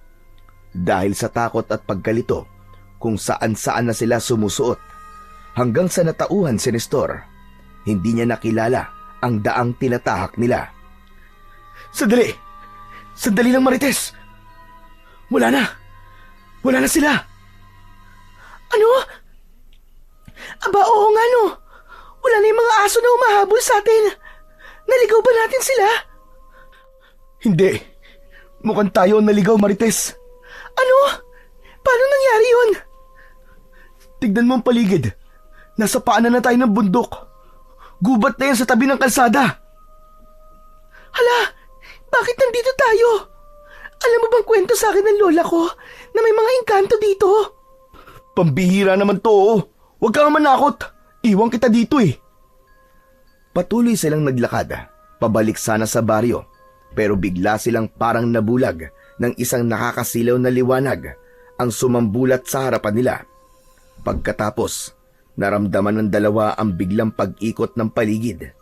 Dahil sa takot at pagkalito, kung saan-saan na sila sumusuot. Hanggang sa natauhan si Nestor, hindi niya nakilala ang daang tinatahak nila. Sandali! Sandali lang, Marites! Wala na sila! Ano? Aba, oo nga no. Wala na yung mga aso na humahabol sa atin. Naligaw ba natin sila? Hindi. Mukhang tayo ang naligaw, Marites. Ano? Paano nangyari yun? Tignan mo ang paligid. Nasa paanan na tayo ng bundok. Gubat na yan sa tabi ng kalsada. Hala, bakit nandito tayo? Alam mo bang kwento sa akin ng lola ko na may mga engkanto dito? Pambihira naman to, oh. Huwag kang manakot. Iwan kita dito eh. Patuloy silang naglakad, pabalik sana sa baryo. Pero bigla silang parang nabulag ng isang nakakasilaw na liwanag ang sumambulat sa harapan nila. Pagkatapos, naramdaman ng dalawa ang biglang pag-ikot ng paligid.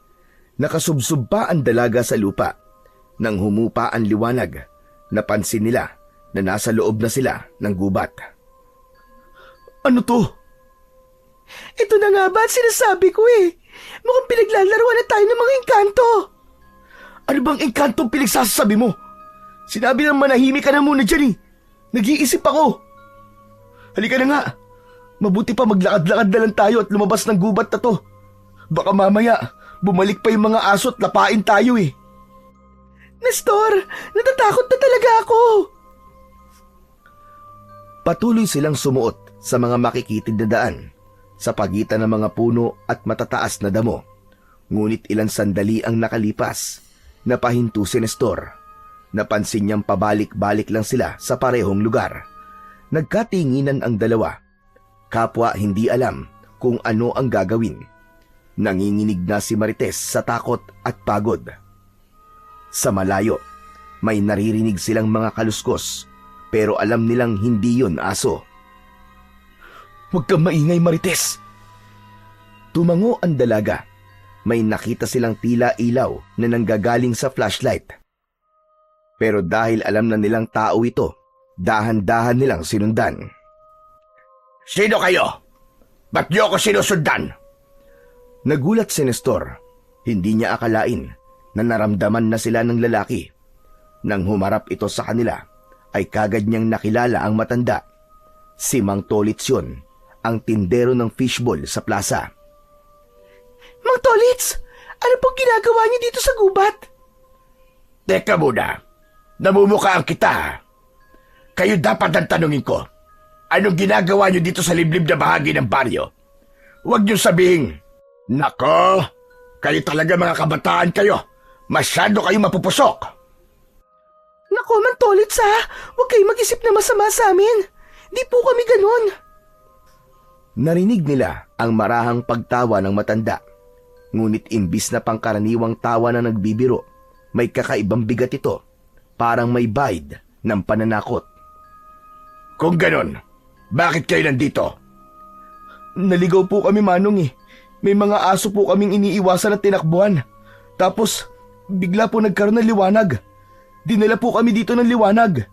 Nakasubsob pa ang dalaga sa lupa. Nang humupa ang liwanag, napansin nila na nasa loob na sila ng gubat. Ano to? Ito na nga ba ang sinasabi ko eh. Mukhang pinaglalaruan na tayo ng mga engkanto. Ano bang engkantong pinagsasabi mo? Sinabi ng manahimik ka na muna dyan eh. Nag-iisip ako. Halika na nga. Mabuti pa maglakad-lakad na lang tayo at lumabas ng gubat na to. Baka mamaya, bumalik pa yung mga aso at lapain tayo eh. Nestor, natatakot na talaga ako. Patuloy silang sumuot sa mga makikitid na daan sa pagitan ng mga puno at matataas na damo. Ngunit ilang sandali ang nakalipas, napahinto si Nestor. Napansin niyang pabalik-balik lang sila sa parehong lugar. Nagkatinginan ang dalawa. Kapwa hindi alam kung ano ang gagawin. Nanginginig na si Marites sa takot at pagod. Sa malayo, may naririnig silang mga kaluskos, pero alam nilang hindi yun aso. Huwag kang maingay, Marites! Tumango ang dalaga. May nakita silang tila ilaw na nanggagaling sa flashlight. Pero dahil alam na nilang tao ito, dahan-dahan nilang sinundan. Sino kayo? Ba't niyo ako sinusundan? Nagulat si Nestor. Hindi niya akalain na naramdaman na sila ng lalaki. Nang humarap ito sa kanila, ay kagad niyang nakilala ang matanda. Si Mang Tolits yun, ang tindero ng fishball sa plaza. Mang Tolits, ano pong ginagawa niyo dito sa gubat? Teka muna, namumukhaan kita. Kayo dapat ang tanungin ko. Anong ginagawa niyo dito sa liblib na bahagi ng baryo? Huwag niyo sabihin, nako, kayo talaga mga kabataan kayo. Masyado kayo mapupusok. Nako, Mang Tolits ha, huwag kayong mag-isip na masama sa amin. Di po kami ganun. Narinig nila ang marahang pagtawa ng matanda. Ngunit imbis na pangkaraniwang tawa na nagbibiro, may kakaibang bigat ito. Parang may bide ng pananakot. Kung ganon, bakit kayo nandito? Naligaw po kami, Manong eh. May mga aso po kaming iniiwasan at tinakbuhan. Tapos, bigla po nagkaroon ng liwanag. Dinala po kami dito ng liwanag.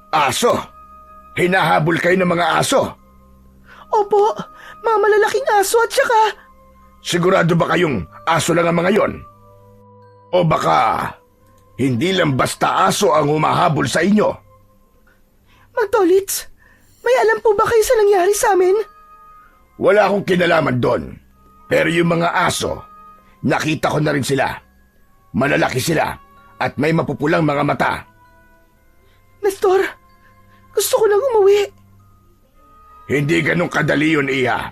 Aso? Hinahabol kayo ng mga aso? Opo, mga malalaking aso at saka... Sigurado ba kayong aso lang ang mga yon? O baka hindi lang basta aso ang humahabol sa inyo? Mang Tolits, may alam po ba kayo sa nangyari sa amin? Wala akong kinalaman doon. Pero yung mga aso, nakita ko na rin sila. Malalaki sila at may mapupulang mga mata. Nestor, gusto ko nang umuwi. Hindi ganun kadali yun, Iha.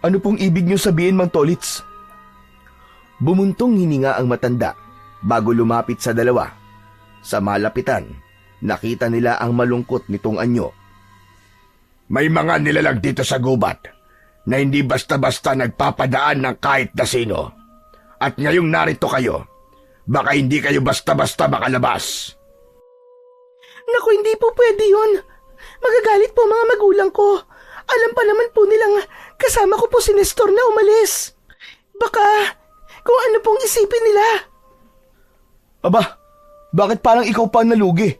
Ano pong ibig niyo sabihin, Mang Tolits? Bumuntong hininga ang matanda bago lumapit sa dalawa. Sa malapitan, nakita nila ang malungkot nitong anyo. May mga nilalang dito sa gubat na hindi basta-basta nagpapadaan ng kahit na sino. At ngayong narito kayo, baka hindi kayo basta-basta makalabas. Naku, hindi po pwede yun. Magagalit po mga magulang ko. Alam pa naman po nilang kasama ko po si Nestor na umalis. Baka kung ano pong isipin nila. Aba, bakit parang ikaw pa ang nalugi?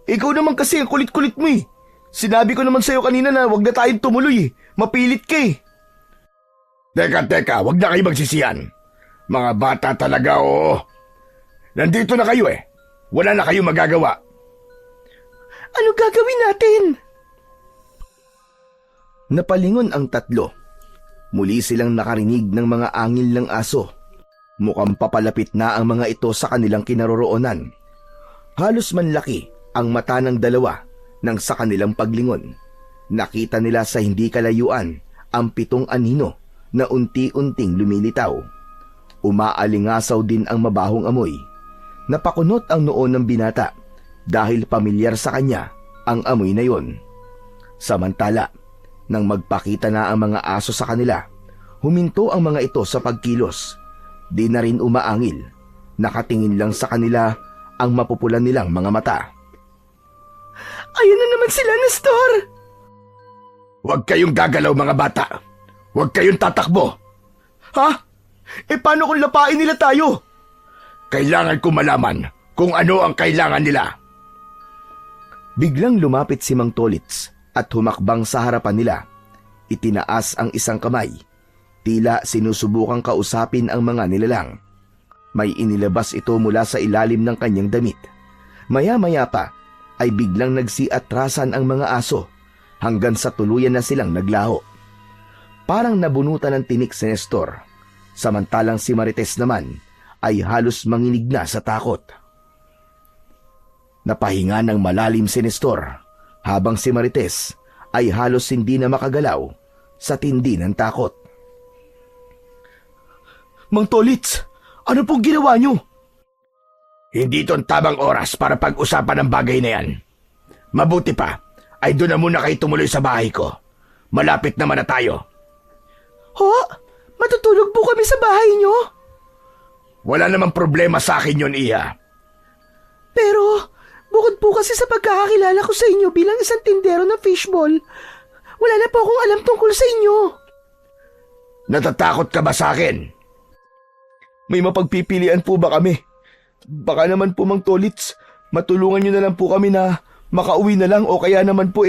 Ikaw naman kasi ang kulit-kulit mo eh. Sinabi ko naman sa'yo kanina na wag na tayong tumuloy eh. Mapilit ka eh. Teka, wag na kayo magsisiyan. Mga bata talaga, oo. Nandito na kayo eh. Wala na kayong magagawa. Ano gagawin natin? Napalingon ang tatlo. Muli silang nakarinig ng mga angil ng aso. Mukhang papalapit na ang mga ito sa kanilang kinaroroonan. Halos manlaki ang mata ng dalawa nang sa kanilang paglingon. Nakita nila sa hindi kalayuan ang 7 anino na unti-unting lumilitaw. Umaalingasaw din ang mabahong amoy. Napakunot ang noo ng binata dahil pamilyar sa kanya ang amoy na yon. Samantala, nang magpakita na ang mga aso sa kanila, huminto ang mga ito sa pagkilos. Di na rin umaangil. Nakatingin lang sa kanila ang mapupulan nilang mga mata. Ayun na naman sila, Nestor! Huwag kayong gagalaw mga bata. Huwag kayong tatakbo. Ha? Paano kung lapain nila tayo? Kailangan ko malaman kung ano ang kailangan nila. Biglang lumapit si Mang Tolits at humakbang sa harapan nila. Itinaas ang isang kamay. Tila sinusubukang kausapin ang mga nilalang. May inilabas ito mula sa ilalim ng kanyang damit. Maya-maya pa ay biglang nagsiatrasan ang mga aso hanggang sa tuluyan na silang naglaho. Parang nabunutan ng tinik si Nestor. Samantalang si Marites naman ay halos manginig na sa takot. Napahinga ng malalim si Nestor habang si Marites ay halos hindi na makagalaw sa tindi ng takot. Mang Tolits, ano pong ginawa niyo? Hindi ito ang tamang oras para pag-usapan ang bagay na yan. Mabuti pa, ay doon na muna kayo tumuloy sa bahay ko. Malapit naman na tayo. Ho? Matutulog po kami sa bahay niyo? Wala namang problema sa akin yun, Iha. Pero, bukod po kasi sa pagkakakilala ko sa inyo bilang isang tindero ng fishball, wala na po akong alam tungkol sa inyo. Natatakot ka ba sa akin? May mapagpipilian po ba kami? Baka naman po, Mang Tolits, matulungan niyo na lang po kami na makauwi na lang o kaya naman po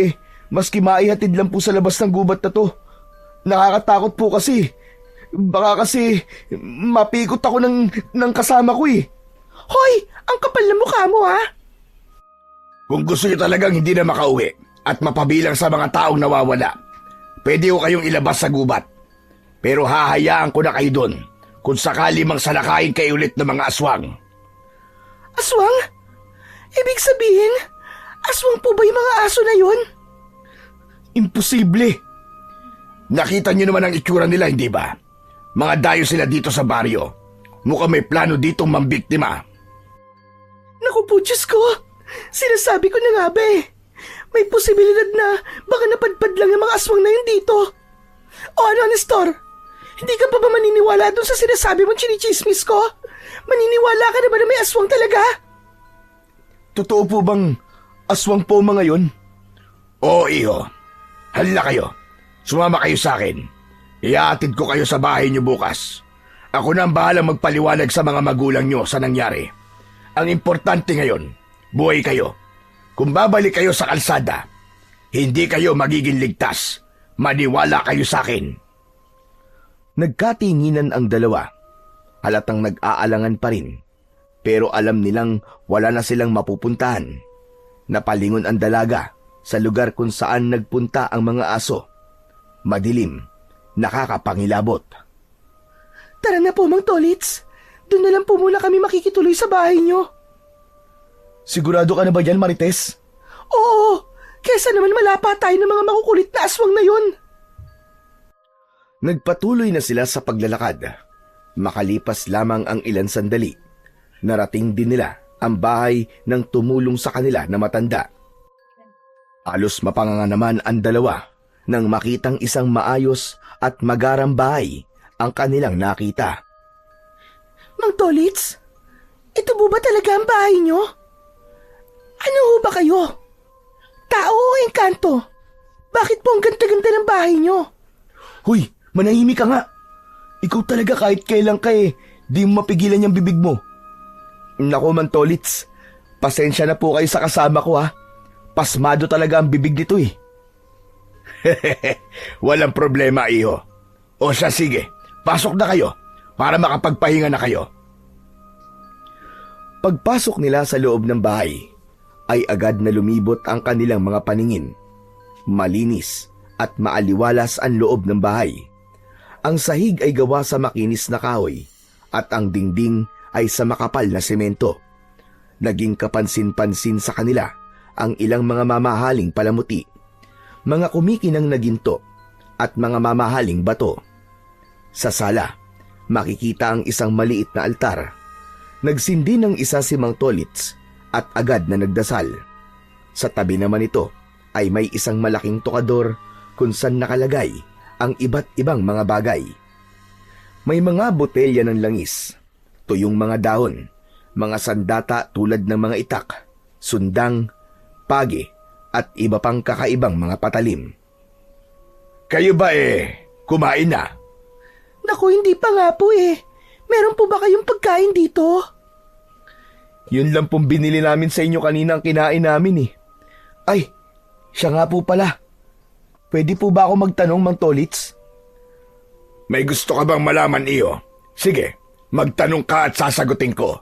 maski maihatid lang po sa labas ng gubat na to. Nakakatakot po kasi. Baka kasi mapikot ako ng kasama ko eh. Hoy! Ang kapal na mukha mo, ha? Kung gusto niyo talagang hindi na makauwi at mapabilang sa mga taong nawawala, pwede ko kayong ilabas sa gubat. Pero hahayaan ko na kayo doon kung sakali mang salakayin kayo ulit ng mga aswang. Aswang? Ibig sabihin, aswang po ba yung mga aso na yun? Imposible. Nakita niyo naman ang itsura nila, hindi ba? Mga dayo sila dito sa baryo. Mukhang may plano ditong mambiktima. Naku po, Diyos ko! Sinasabi ko na nga ba eh. May posibilidad na baka napadpad lang yung mga aswang na yun dito. O ano, Nestor? Hindi ka pa ba maniniwala dun sa sinasabi mong chinichismis ko? Maniniwala ka na ba na may aswang talaga? Totoo po bang aswang po mga yon? Oo, iho. Halila kayo. Sumama kayo sa akin. Ihahatid ko kayo sa bahay niyo bukas. Ako na ang bahalang magpaliwanag sa mga magulang niyo sa nangyari. Ang importante ngayon, buhay kayo. Kung babalik kayo sa kalsada, hindi kayo magiging ligtas. Maniwala kayo sa akin. Nagkatinginan ang dalawa. Halatang nag-aalangan pa rin. Pero alam nilang wala na silang mapupuntahan. Napalingon ang dalaga sa lugar kung saan nagpunta ang mga aso. Madilim, nakakapangilabot. Tara na po, Mang Tolits. Doon na lang po muna kami makikituloy sa bahay nyo. Sigurado ka na ba yan, Marites? Oo, kesa naman malapa tayo ng mga makukulit na aswang na yun. Nagpatuloy na sila sa paglalakad. Makalipas lamang ang ilan sandali, narating din nila ang bahay ng tumulong sa kanila na matanda. Halos mapanganga naman ang dalawa nang makitang isang maayos at magarang bahay ang kanilang nakita. Mang Tolits, ito po ba talaga ang bahay nyo? Ano ho ba kayo? Tao o engkanto? Bakit po ang ganda-ganda ng bahay nyo? Huy, manahimik ka nga. Ikaw talaga kahit kailan di mo mapigilan yung bibig mo. Nako, Mang Tolits, pasensya na po kayo sa kasama ko ha. Pasmado talaga ang bibig nito eh. Walang problema, iho. O siya, sige, pasok na kayo para makapagpahinga na kayo. Pagpasok nila sa loob ng bahay, ay agad na lumibot ang kanilang mga paningin. Malinis at maaliwalas ang loob ng bahay. Ang sahig ay gawa sa makinis na kahoy at ang dingding ay sa makapal na semento. Naging kapansin-pansin sa kanila ang ilang mga mamahaling palamuti, mga kumikinang na ginto at mga mamahaling bato. Sa sala, makikita ang isang maliit na altar. Nagsindi ng isa si Mang Tolits at agad na nagdasal. Sa tabi naman ito ay may isang malaking tokador kung saan nakalagay ang iba't ibang mga bagay. May mga botelya ng langis, tuyong mga dahon, mga sandata tulad ng mga itak, sundang, pagi, at iba pang kakaibang mga patalim. Kayo ba kumain na? Naku, hindi pa nga po eh. Meron po ba kayong pagkain dito? Yun lang pong binili namin sa inyo kanina ang kinain namin eh. Ay, siya nga po pala. Pwede po ba ako magtanong, Mang Tolits? May gusto ka bang malaman, iyo? Sige, magtanong ka at sasagutin ko.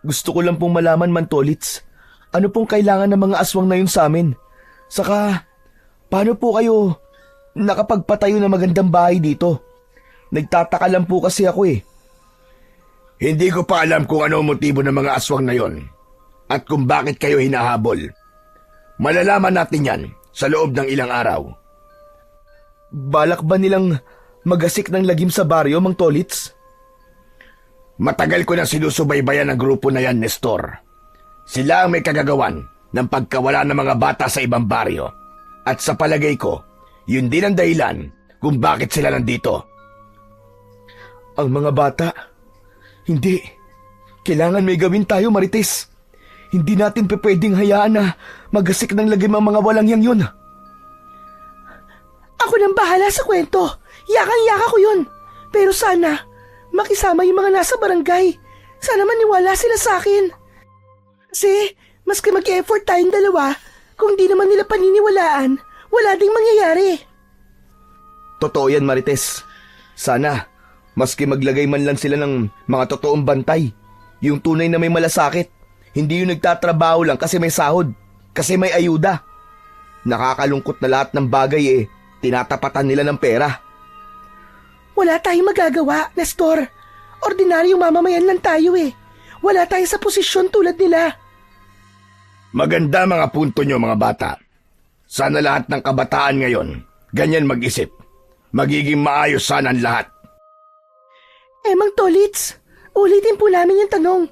Gusto ko lang pong malaman, Mang Tolits. Ano pong kailangan ng mga aswang na yun sa amin? Saka, paano po kayo nakapagpatayo ng magandang bahay dito? Nagtataka lang po kasi ako eh. Hindi ko pa alam kung ano ang motibo ng mga aswang na yon at kung bakit kayo hinahabol. Malalaman natin yan sa loob ng ilang araw. Balak ba nilang magasik ng lagim sa baryo, Mang Tolits? Matagal ko na sinusubaybayan ang grupo na yan, Nestor. Sila ang may kagagawan ng pagkawala ng mga bata sa ibang baryo. At sa palagay ko, yun din ang dahilan kung bakit sila nandito. Ang mga bata? Hindi. Kailangan may gawin tayo, Marites. Hindi natin pwedeng hayaan na magasik ng lagim ang mga walang yang yun. Ako nang bahala sa kwento. Yakang-yaka ko yun. Pero sana, makisama yung mga nasa barangay. Sana maniwala sila sa akin. Kasi, maski mag-effort tayong dalawa, kung di naman nila paniniwalaan, wala ding mangyayari. Totoo yan, Marites. Sana, maski maglagay man lang sila ng mga totoong bantay, yung tunay na may malasakit, hindi yung nagtatrabaho lang kasi may sahod, kasi may ayuda. Nakakalungkot na lahat ng bagay tinatapatan nila ng pera. Wala tayong magagawa, Nestor. Ordinaryong mamamayan lang tayo eh. Wala tayo sa posisyon tulad nila. Maganda mga punto nyo, mga bata. Sana lahat ng kabataan ngayon ganyan mag-isip. Magiging maayos sana ang lahat. Mang Tolits, ulitin po namin yung tanong.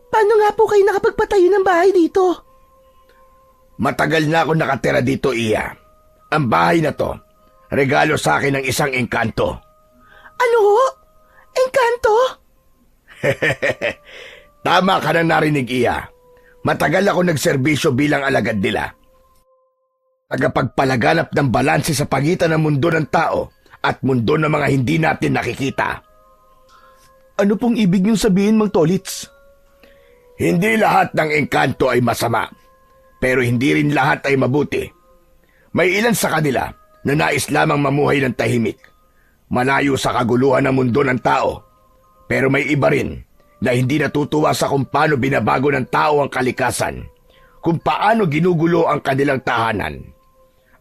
Paano nga po kayo nakapagpatayo ng bahay dito? Matagal na ako nakatira dito, Iya. Ang bahay na to, regalo sa akin ng isang engkanto. Ano ho? Engkanto? Tama ka na narinig, Iya. Matagal ako nagserbisyo bilang alagad nila. Tagapagpalaganap ng balanse sa pagitan ng mundo ng tao at mundo ng mga hindi natin nakikita. Ano pong ibig niyong sabihin, Mang Tolits? Hindi lahat ng engkanto ay masama, pero hindi rin lahat ay mabuti. May ilan sa kanila na nais lamang mamuhay ng tahimik, malayo sa kaguluhan ng mundo ng tao. Pero may iba rin na hindi natutuwa sa kung paano binabago ng tao ang kalikasan, kung paano ginugulo ang kanilang tahanan.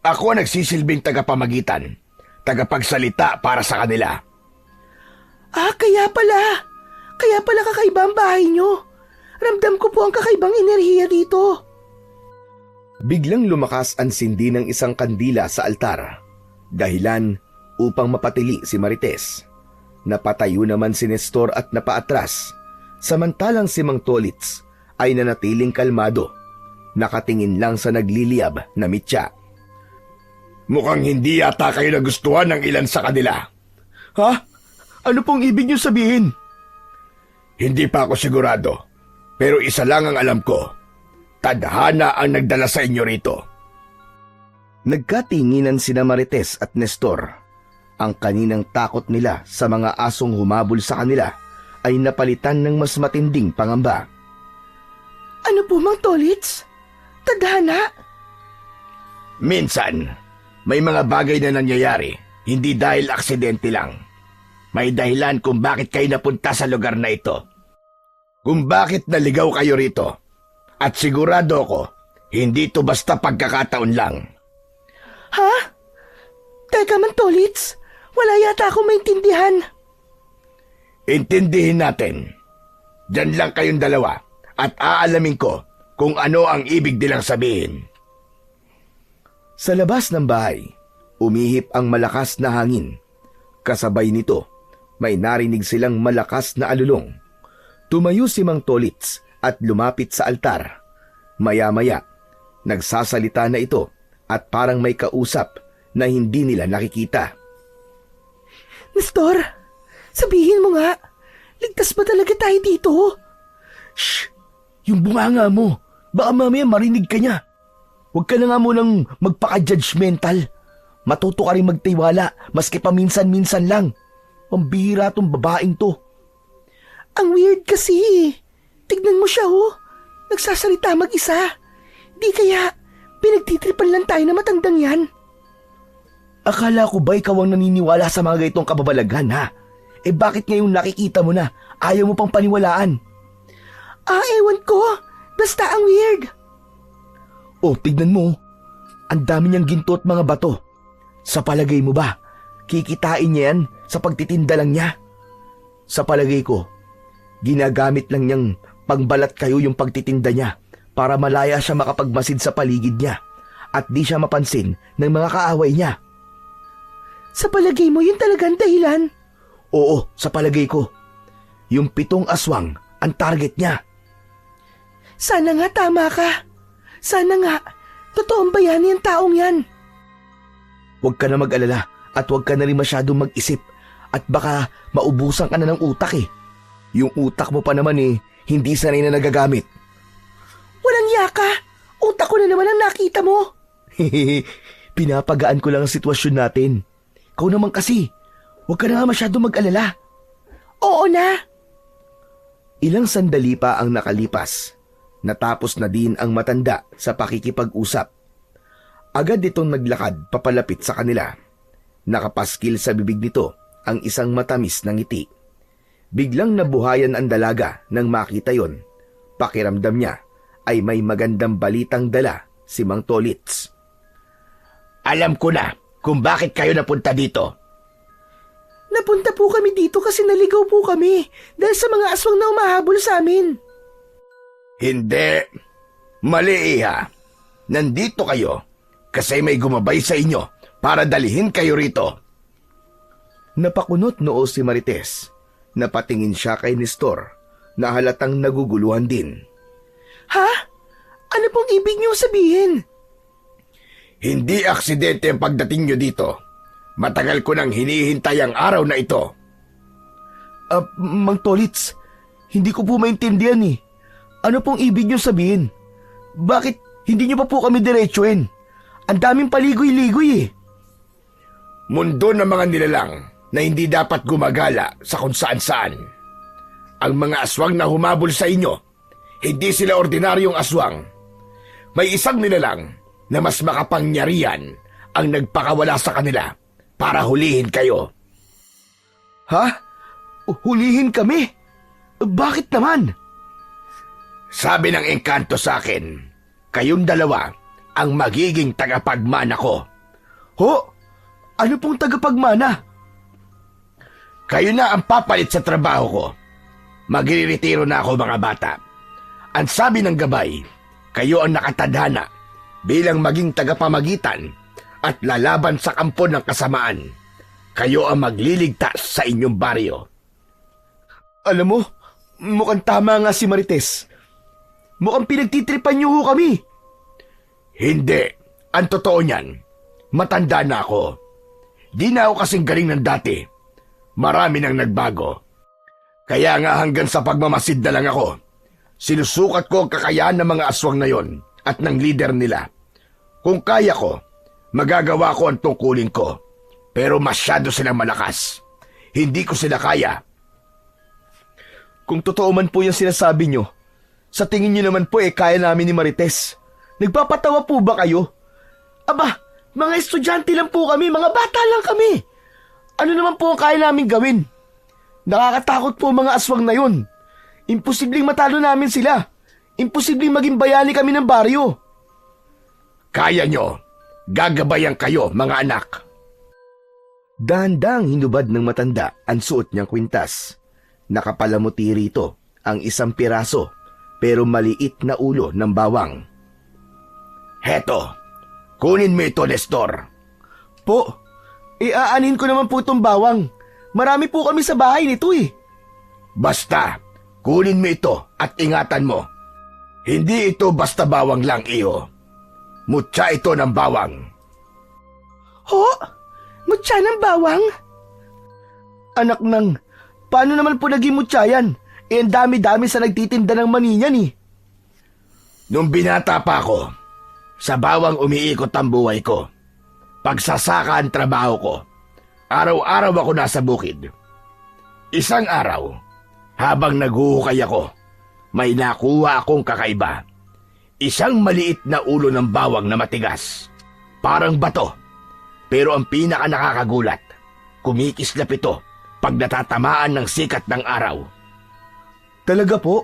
Ako ang nagsisilbing tagapamagitan, tagapagsalita para sa kanila. Ah, kaya pala. Kaya pala kakaiba ang bahay nyo. Ramdam ko po ang kakaibang enerhiya dito. Biglang lumakas ang sindi ng isang kandila sa altar. Dahilan upang mapatili si Marites. Napatayo naman si Nestor at napaatras. Samantalang si Mang Tolits ay nanatiling kalmado. Nakatingin lang sa nagliliyab na mitya. Mukhang hindi yata kayo nagustuhan ng ilan sa kanila. Ha? Ano pong ibig niyo sabihin? Hindi pa ako sigurado, pero isa lang ang alam ko. Tadhana ang nagdala sa inyo rito. Nagkatinginan sina Marites at Nestor. Ang kaninang takot nila sa mga asong humabol sa kanila ay napalitan ng mas matinding pangamba. Ano po, Mang Tolits? Tadhana? Minsan, may mga bagay na nangyayari, hindi dahil aksidente lang. May dahilan kung bakit kayo napunta sa lugar na ito. Kung bakit naligaw kayo rito. At sigurado ako, hindi ito basta pagkakataon lang. Ha? Teka, Mang Tolits, wala yata akong maintindihan. Intindihin natin. Diyan lang kayong dalawa at aalamin ko kung ano ang ibig nilang sabihin. Sa labas ng bahay, umihip ang malakas na hangin. Kasabay nito, may narinig silang malakas na alulong. Tumayo si Mang Tolits at lumapit sa altar. Maya-maya, nagsasalita na ito at parang may kausap na hindi nila nakikita. Nestor, sabihin mo nga, ligtas ba talaga tayo dito? Shh! Yung bunganga mo, baka mamaya marinig ka niya. Huwag ka na nga munang magpaka-judgmental. Matuto ka rin magtiwala, maski paminsan-minsan lang. Pambihira tong babaeng to. Ang weird kasi. Tignan mo siya, oh. Nagsasalita mag-isa. Di kaya pinagtitripan lang tayo na matandang yan. Akala ko ba ikaw ang naniniwala sa mga ganitong kababalaghan, ha? Eh bakit ngayong nakikita mo na, ayaw mo pang paniwalaan? Ah, ewan ko. Basta ang weird. Oh, tignan mo. Ang dami niyang ginto at mga bato. Sa palagay mo ba, kikitain niya yan sa pagtitinda lang niya? Sa palagay ko, ginagamit lang niyang pangbalat kayo yung pagtitinda niya para malaya siya makapagmasid sa paligid niya at di siya mapansin ng mga kaaway niya. Sa palagay mo, yun talagang dahilan? Oo, sa palagay ko. Yung 7 aswang ang target niya. Sana nga tama ka. Sana nga, totoong bayani ang taong yan. Huwag ka na mag-alala at huwag ka na rin masyadong mag-isip at baka maubusan ka na ng utak eh. Yung utak mo pa naman eh, hindi sanay na nagagamit. Walang yaka. Utak ko na naman ang nakita mo. Pinapagaan ko lang ang sitwasyon natin. Ikaw naman kasi, huwag ka na nga masyadong mag-alala. Oo na. Ilang sandali pa ang nakalipas. Natapos na din ang matanda sa pakikipag-usap. Agad itong naglakad papalapit sa kanila. Nakapaskil sa bibig nito ang isang matamis na ngiti. Biglang nabuhayan ang dalaga nang makita yon. Pakiramdam niya ay may magandang balitang dala si Mang Tolits. Alam ko na kung bakit kayo napunta dito. Napunta po kami dito kasi naligaw po kami dahil sa mga aswang na umahabol sa amin. Hindi. Mali, Iha. Nandito kayo kasi may gumabay sa inyo para dalihin kayo rito. Napakunot noo si Marites. Napatingin siya kay Nestor na halatang naguguluhan din. Ha? Ano pong ibig niyo sabihin? Hindi aksidente ang pagdating nyo dito. Matagal ko nang hinihintay ang araw na ito. Mang Tolits, hindi ko po maintindihan eh. Ano pong ibig niyo sabihin? Bakit hindi niyo pa po kami diretsuhin? Ang daming paligoy-ligoy eh. Mundo ng mga nilalang na hindi dapat gumagala sa kung saan-saan. Ang mga aswang na humabol sa inyo, hindi sila ordinaryong aswang. May isang nilalang na mas makapangyarihan ang nagpakawala sa kanila para hulihin kayo. Ha? Hulihin kami? Bakit naman? Sabi ng engkanto sa akin, kayong dalawa ang magiging tagapagmana ko. Ho? Ano pong tagapagmana? Kayo na ang papalit sa trabaho ko. Magre-retiro na ako, mga bata. Ang sabi ng gabay, kayo ang nakatadhana bilang maging tagapamagitan at lalaban sa kampo ng kasamaan. Kayo ang magliligtas sa inyong baryo. Alam mo, mukhang tama nga si Marites. Mukhang pinagtitripan niyo ho kami. Hindi. Ang totoo niyan, matanda na ako. Di na ako kasing galing ng dati. Marami nang nagbago. Kaya nga hanggang sa pagmamasid na lang ako. Sinusukat ko ang kakayahan ng mga aswang na yon at ng leader nila. Kung kaya ko, magagawa ko ang tungkulin ko. Pero masyado silang malakas. Hindi ko sila kaya. Kung totoo man po yung sinasabi niyo, sa tingin niyo naman po kaya namin ni Marites. Nagpapatawa po ba kayo? Aba, mga estudyante lang po kami, mga bata lang kami. Ano naman po ang kaya namin gawin? Nakakatakot po mga aswang na yun. Imposibleng matalo namin sila. Imposibleng maging bayani kami ng baryo. Kaya nyo. Gagabayan kayo, mga anak. Dahan-dahang hinubad ng matanda ang suot niyang kwintas. Nakapalamuti rito ang isang piraso pero maliit na ulo ng bawang. Heto, kunin mo ito, Nestor. Po, iaanin ko naman po itong bawang. Marami po kami sa bahay nito eh. Basta, kunin mo ito at ingatan mo. Hindi ito basta bawang lang, iyo. Mutya ito ng bawang. Ho? Mutya ng bawang? Anak nang, paano naman po naging mutya yan? Ang dami-dami sa nagtitinda ng mani niyan eh. Nung binata pa ako, sa bawang umiikot ang buhay ko. Pagsasaka ang trabaho ko. Araw-araw ako nasa bukid. Isang araw, habang naghuhukay ako, may nakuha akong kakaiba. Isang maliit na ulo ng bawang na matigas. Parang bato. Pero ang pinaka nakakagulat, kumikislap ito pag natatamaan ng sikat ng araw. Talaga po?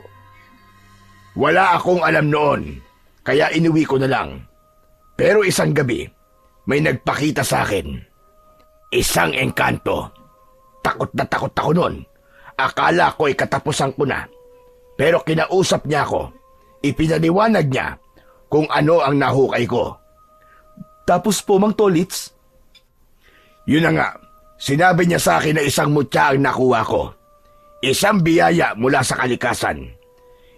Wala akong alam noon, kaya inuwi ko na lang. Pero isang gabi, may nagpakita sa akin. Isang engkanto. Takot na takot ako noon. Akala ko ay katapusan ko na. Pero kinausap niya ako. Ipinaliwanag niya kung ano ang nahukay ko. Tapos po, Mang Tolits? Yun na nga, sinabi niya sa akin na isang mutya ang nakuha ko. Isang biyaya mula sa kalikasan.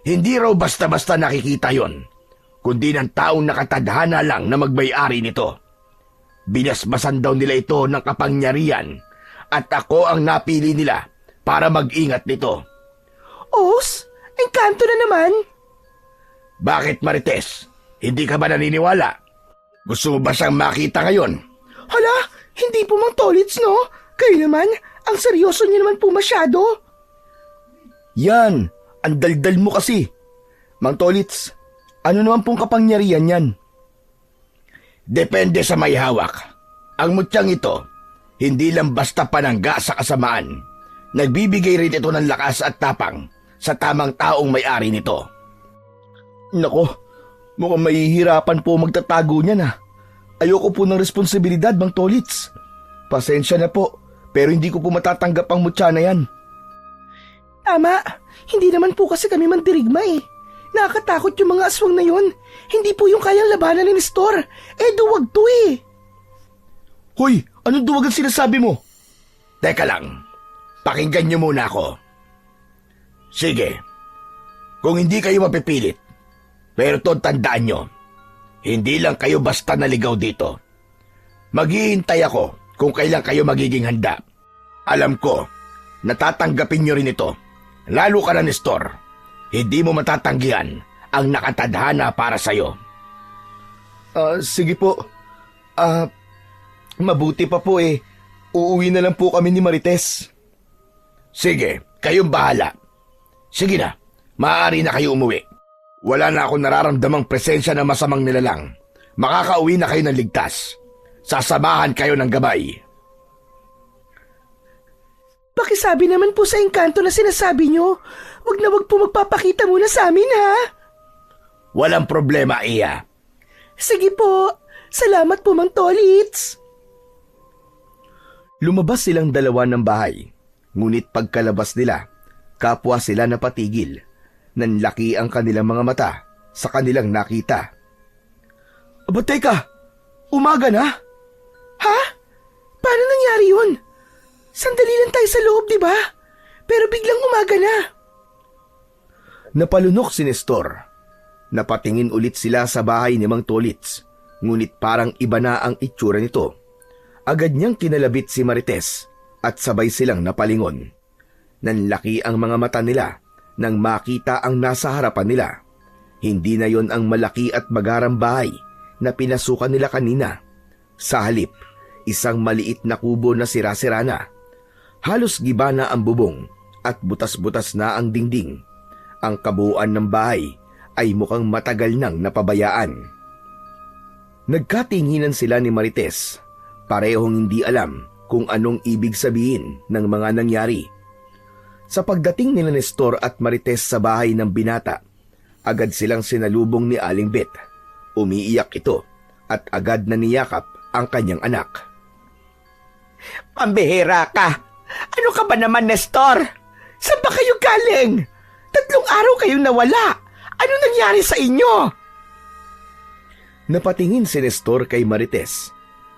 Hindi raw basta-basta nakikita yon, kundi ng taong nakatadhana lang na magmay-ari nito. Binasbasan daw nila ito ng kapangyarihan at ako ang napili nila para mag-ingat nito. Os, engkanto na naman. Bakit, Marites? Hindi ka ba naniniwala? Gusto mo ba siyang makita ngayon? Hala, hindi po Mang Tolits, no? Kayo naman, ang seryoso niyo naman po masyado. Yan, ang daldal mo kasi. Mang Tolits, ano naman pong kapangyarihan yan? Depende sa may hawak. Ang mutyang ito, hindi lang basta panangga sa kasamaan. Nagbibigay rin ito ng lakas at tapang sa tamang taong may-ari nito. Nako, mukhang mahihirapan po magtatago niyan ha. Ayoko po ng responsibilidad, Mang Tolits. Pasensya na po, pero hindi ko po matatanggap ang mutya na yan. Tama, hindi naman po kasi kami mandirigma eh. Nakakatakot yung mga aswang na yun. Hindi po yung kayang labanan ni Nestor. Duwag to eh. Hoy, anong duwag ang sinasabi mo? Teka lang, pakinggan niyo muna ako. Sige, kung hindi kayo mapipilit, pero tandaan nyo, hindi lang kayo basta naligaw dito. Maghihintay ako kung kailan kayo magiging handa. Alam ko, natatanggapin nyo rin ito. Lalo ka na, Nestor. Hindi mo matatanggihan ang nakatadhana para sa'yo. Sige po. Mabuti pa po eh. Uuwi na lang po kami ni Marites. Sige, kayong bahala. Sige na, maaari na kayo umuwi. Wala na akong nararamdamang presensya ng masamang nilalang. Makakauwi na kayo ng ligtas. Sasamahan kayo ng gabay. Pakisabi naman po sa engkanto na sinasabi nyo. Wag na wag po magpapakita muna sa amin ha. Walang problema, Iya. Sige po. Salamat po, Mang Tolits. Lumabas silang dalawa ng bahay, ngunit pagkalabas nila, kapwa sila napatigil. Nanlaki ang kanilang mga mata sa kanilang nakita. Aba teka, umaga na? Ha? Paano nangyari yun? Sandali lang tayo sa loob, di ba? Pero biglang umaga na. Napalunok si Nestor. Napatingin ulit sila sa bahay ni Mang Tolits, ngunit parang iba na ang itsura nito. Agad niyang kinalabit si Marites at sabay silang napalingon. Nanlaki ang mga mata nila nang makita ang nasa harapan nila. Hindi na yon ang malaki at magarang bahay na pinasukan nila kanina. Sa halip, isang maliit na kubo na sira-sira na. Halos giba na ang bubong at butas-butas na ang dingding. Ang kabuuan ng bahay ay mukhang matagal nang napabayaan. Nagkatinginan sila ni Marites. Parehong hindi alam kung anong ibig sabihin ng mga nangyari. Sa pagdating nila Nestor at Marites sa bahay ng binata, agad silang sinalubong ni Aling Bet. Umiiyak ito at agad na niyakap ang kanyang anak. Pambihira ka! Ano ka ba naman, Nestor? Saan ba kayo galing? 3 araw kayong nawala. Ano nangyari sa inyo? Napatingin si Nestor kay Marites.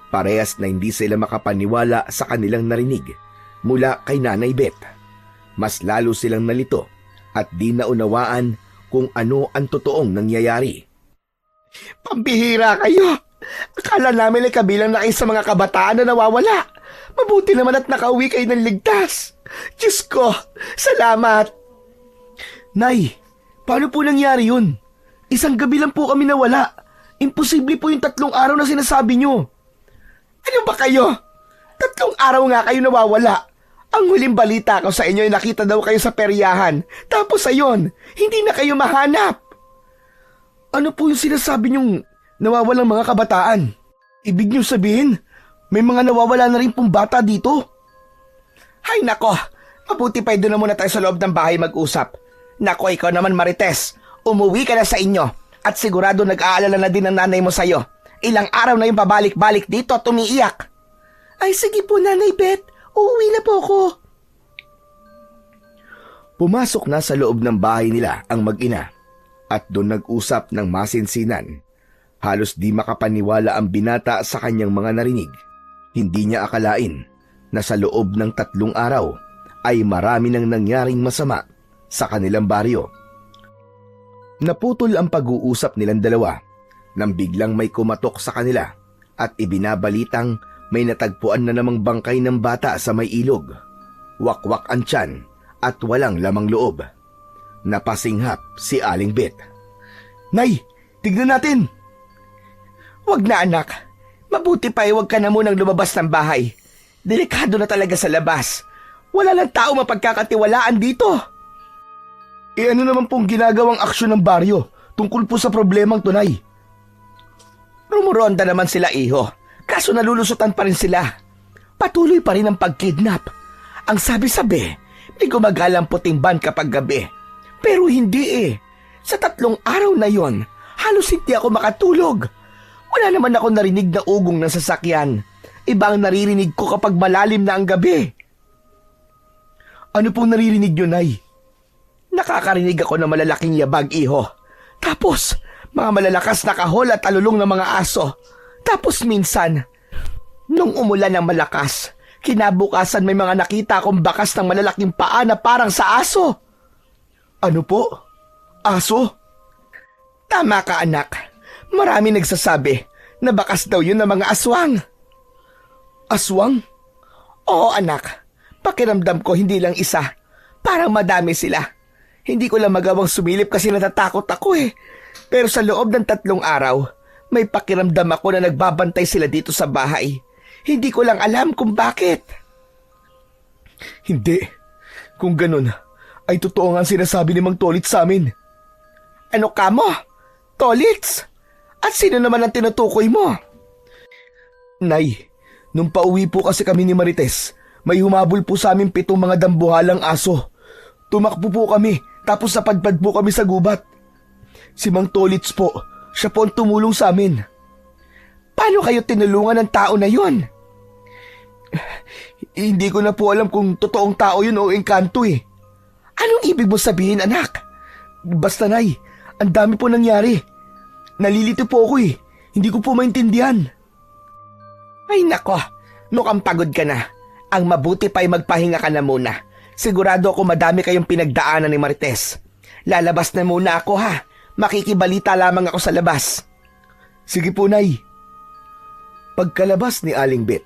Parehas na hindi sila makapaniwala sa kanilang narinig mula kay Nanay Bet. Mas lalo silang nalito at di naunawaan kung ano ang totoong nangyayari. Pambihira kayo! Akala namin ay kabilang na kayo sa mga kabataan na nawawala. Mabuti naman at nakauwi kayo ng ligtas. Diyos ko, salamat! Nay, paano po nangyari yun? Isang gabi lang po kami nawala. Imposible po yung 3 araw na sinasabi nyo. Ano ba kayo? 3 araw nga kayo nawawala. Ang huling balita ko sa inyo ay nakita daw kayo sa peryahan. Tapos ayon, hindi na kayo mahanap. Ano po yung sinasabi nyong nawawalang mga kabataan? Ibig nyo sabihin, may mga nawawala na rin pong bata dito? Hay nako, mabuti pa doon na muna tayo sa loob ng bahay mag-usap. Nako, ikaw naman Marites, umuwi ka na sa inyo at sigurado nag-aalala na din ang nanay mo sa'yo. Ilang araw na yung babalik-balik dito at umiiyak. Ay sige po, Nanay Bet. Uuwi na po ako. Pumasok na sa loob ng bahay nila ang mag-ina at doon nag-usap ng masinsinan. Halos di makapaniwala ang binata sa kanyang mga narinig. Hindi niya akalain na sa loob ng 3 araw ay marami nang nangyaring masama sa kanilang baryo. Naputol ang pag-uusap nilang dalawa nang biglang may kumatok sa kanila at ibinabalitang may natagpuan na namang bangkay ng bata sa may ilog. Wakwak ang tiyan at walang lamang loob. Napasinghap si Aling Bet. Nay, tignan natin. Wag na anak. Mabuti pa huwag ka na munang lumabas ng bahay. Delikado na talaga sa labas. Wala lang tao mapagkakatiwalaan dito. Ano naman pong ginagawang aksyon ng baryo tungkol po sa problemang tunay? Rumuronda naman sila, iho. Kaso nalulusutan pa rin sila. Patuloy pa rin ang pagkidnap. Ang sabi-sabi, may gumagalang puting van kapag gabi. Pero hindi Sa 3 araw na yon, halos hindi ako makatulog. Wala naman ako narinig na ugong ng sasakyan. Iba ang naririnig ko kapag malalim na ang gabi. Ano pong naririnig nyo, Nay? Nakakarinig ako ng malalaking yabag, iho. Tapos, mga malalakas na kahol at alulong ng mga aso. Tapos minsan, nung umulan ng malakas, kinabukasan may mga nakita akong bakas ng malalaking paa na parang sa aso. Ano po? Aso? Tama ka, anak. Marami nagsasabi na bakas daw yun ng mga aswang. Aswang? Oo, anak. Pakiramdam ko hindi lang isa. Parang madami sila. Hindi ko lang magawang sumilip kasi natatakot ako Pero sa loob ng 3 araw, may pakiramdam ako na nagbabantay sila dito sa bahay. Hindi ko lang alam kung bakit. Hindi. Kung ganun, ay totoo nga ang sinasabi ni Mang Tolits sa amin. Ano ka mo? Tolits? At sino naman ang tinutukoy mo? Nay, nung pauwi po kasi kami ni Marites, may humabol po sa amin 7 mga dambuhalang aso. Tumakbo po kami, tapos napadpad po kami sa gubat. Si Mang Tolits po, siya po ang tumulong sa amin. Paano kayo tinulungan ng tao na yon? Hindi ko na po alam kung totoong tao yun o engkanto eh. Anong ibig mo sabihin, anak? Basta Nay, ang dami po nangyari. Nalilito po ako eh. Hindi ko po maintindihan. Ay nako, mukhang pagod ka na. Ang mabuti pa ay magpahinga ka na muna. Sigurado ako madami kayong pinagdaanan ni Marites. Lalabas na muna ako ha. Makikibalita lamang ako sa labas. Sige po, Nay. Pagkalabas ni Aling Bet,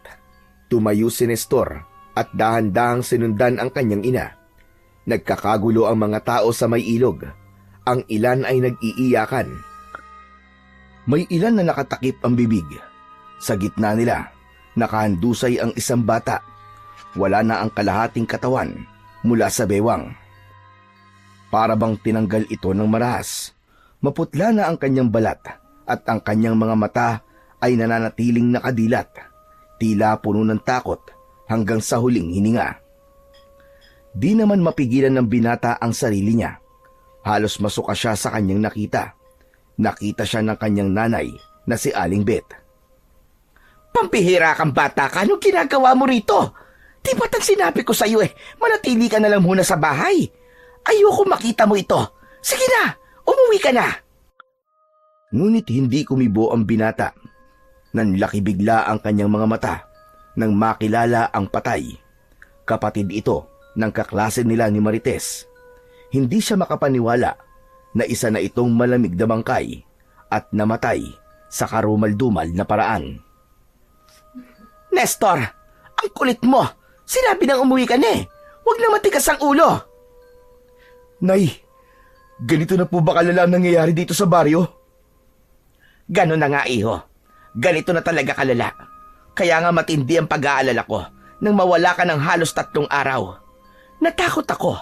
tumayo si Nestor at dahan-dahang sinundan ang kanyang ina. Nagkakagulo ang mga tao sa may ilog. Ang ilan ay nag-iiyakan. May ilan na nakatakip ang bibig. Sa gitna nila, nakahandusay ang isang bata. Wala na ang kalahating katawan mula sa bewang. Para bang tinanggal ito ng marahas. Maputla na ang kanyang balat at ang kanyang mga mata ay nananatiling nakadilat. Tila puno ng takot hanggang sa huling hininga. Di naman mapigilan ng binata ang sarili niya. Halos masuka siya sa kanyang nakita. Nakita siya ng kanyang nanay na si Aling Bet. Pampihira kang bata ka, anong ginagawa mo rito? Di ba't ang sinabi ko sa iyo manatili ka na lang muna sa bahay. Ayoko makita mo ito. Sige na, umuwi ka na. Ngunit hindi kumibo ang binata. Nanlaki bigla ang kanyang mga mata nang makilala ang patay. Kapatid ito ng kaklase nila ni Marites. Hindi siya makapaniwala na isa na itong malamig na bangkay at namatay sa karumal-dumal na paraan. Nestor, ang kulit mo. Sinabi nang umuwi ka na eh. Huwag na matigas ang ulo. Nay, ganito na po ba kalala ang nangyayari dito sa baryo? Ganon na nga, iho. Ganito na talaga kalala. Kaya nga matindi ang pag-aalala ko nang mawala ka ng halos 3 araw. Natakot ako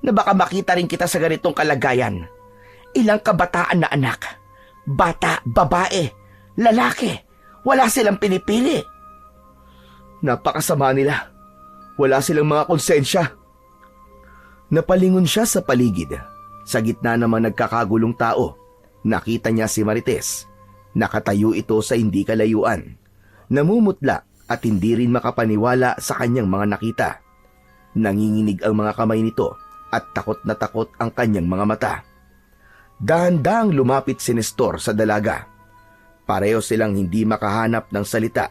na baka makita rin kita sa ganitong kalagayan. Ilang kabataan na anak. Bata, babae, lalaki. Wala silang pinipili. Napakasama nila. Wala silang mga konsensya. Napalingon siya sa paligid. Sa gitna naman nagkakagulong tao. Nakita niya si Marites. Nakatayo ito sa hindi kalayuan. Namumutla at hindi rin makapaniwala sa kanyang mga nakita. Nanginginig ang mga kamay nito at takot na takot ang kanyang mga mata. Dahan-dahang lumapit si Nestor sa dalaga. Pareho silang hindi makahanap ng salita